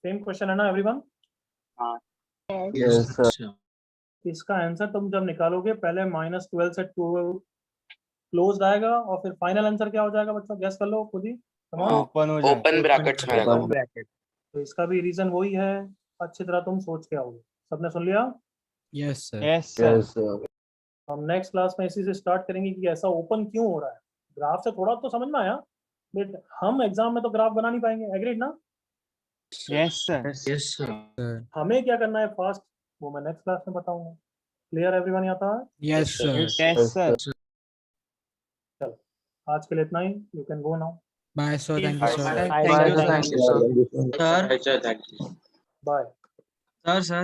Speaker 1: Same question है ना एवरीवन?
Speaker 3: Yes, sir.
Speaker 1: इसका आंसर तुम जब निकालोगे पहले -12 से 2 क्लोज आएगा और फिर फाइनल आंसर क्या हो जाएगा बच्चों? गैस कर लो खुद ही।
Speaker 4: Open हो जाए.
Speaker 6: Open brackets में आएगा।
Speaker 3: Open bracket.
Speaker 1: तो इसका भी रीजन वही है, अच्छी तरह तुम सोच के आओगे। सबने सुन लिया?
Speaker 2: Yes, sir.
Speaker 4: Yes, sir.
Speaker 3: Yes, sir.
Speaker 1: हम नेक्स्ट क्लास में इसी से स्टार्ट करेंगे कि ऐसा ओपन क्यों हो रहा है। ग्राफ से थोड़ा तो समझ में आया, बट हम एग्जाम में तो ग्राफ बना नहीं पाएंगे। एग्रीड ना?
Speaker 4: Yes, sir.
Speaker 6: Yes, sir.
Speaker 2: Sir.
Speaker 1: हमें क्या करना है फास्ट, वो मैं नेक्स्ट क्लास में बताऊंगा। क्लियर एवरीवन आता है?
Speaker 2: Yes, sir.
Speaker 4: Yes, sir.
Speaker 1: आज के लिए इतना ही। You can go now.
Speaker 2: Bye, sir. Thank you, sir.
Speaker 4: Thank you, sir.
Speaker 6: Sir.
Speaker 1: Bye.
Speaker 6: Sir.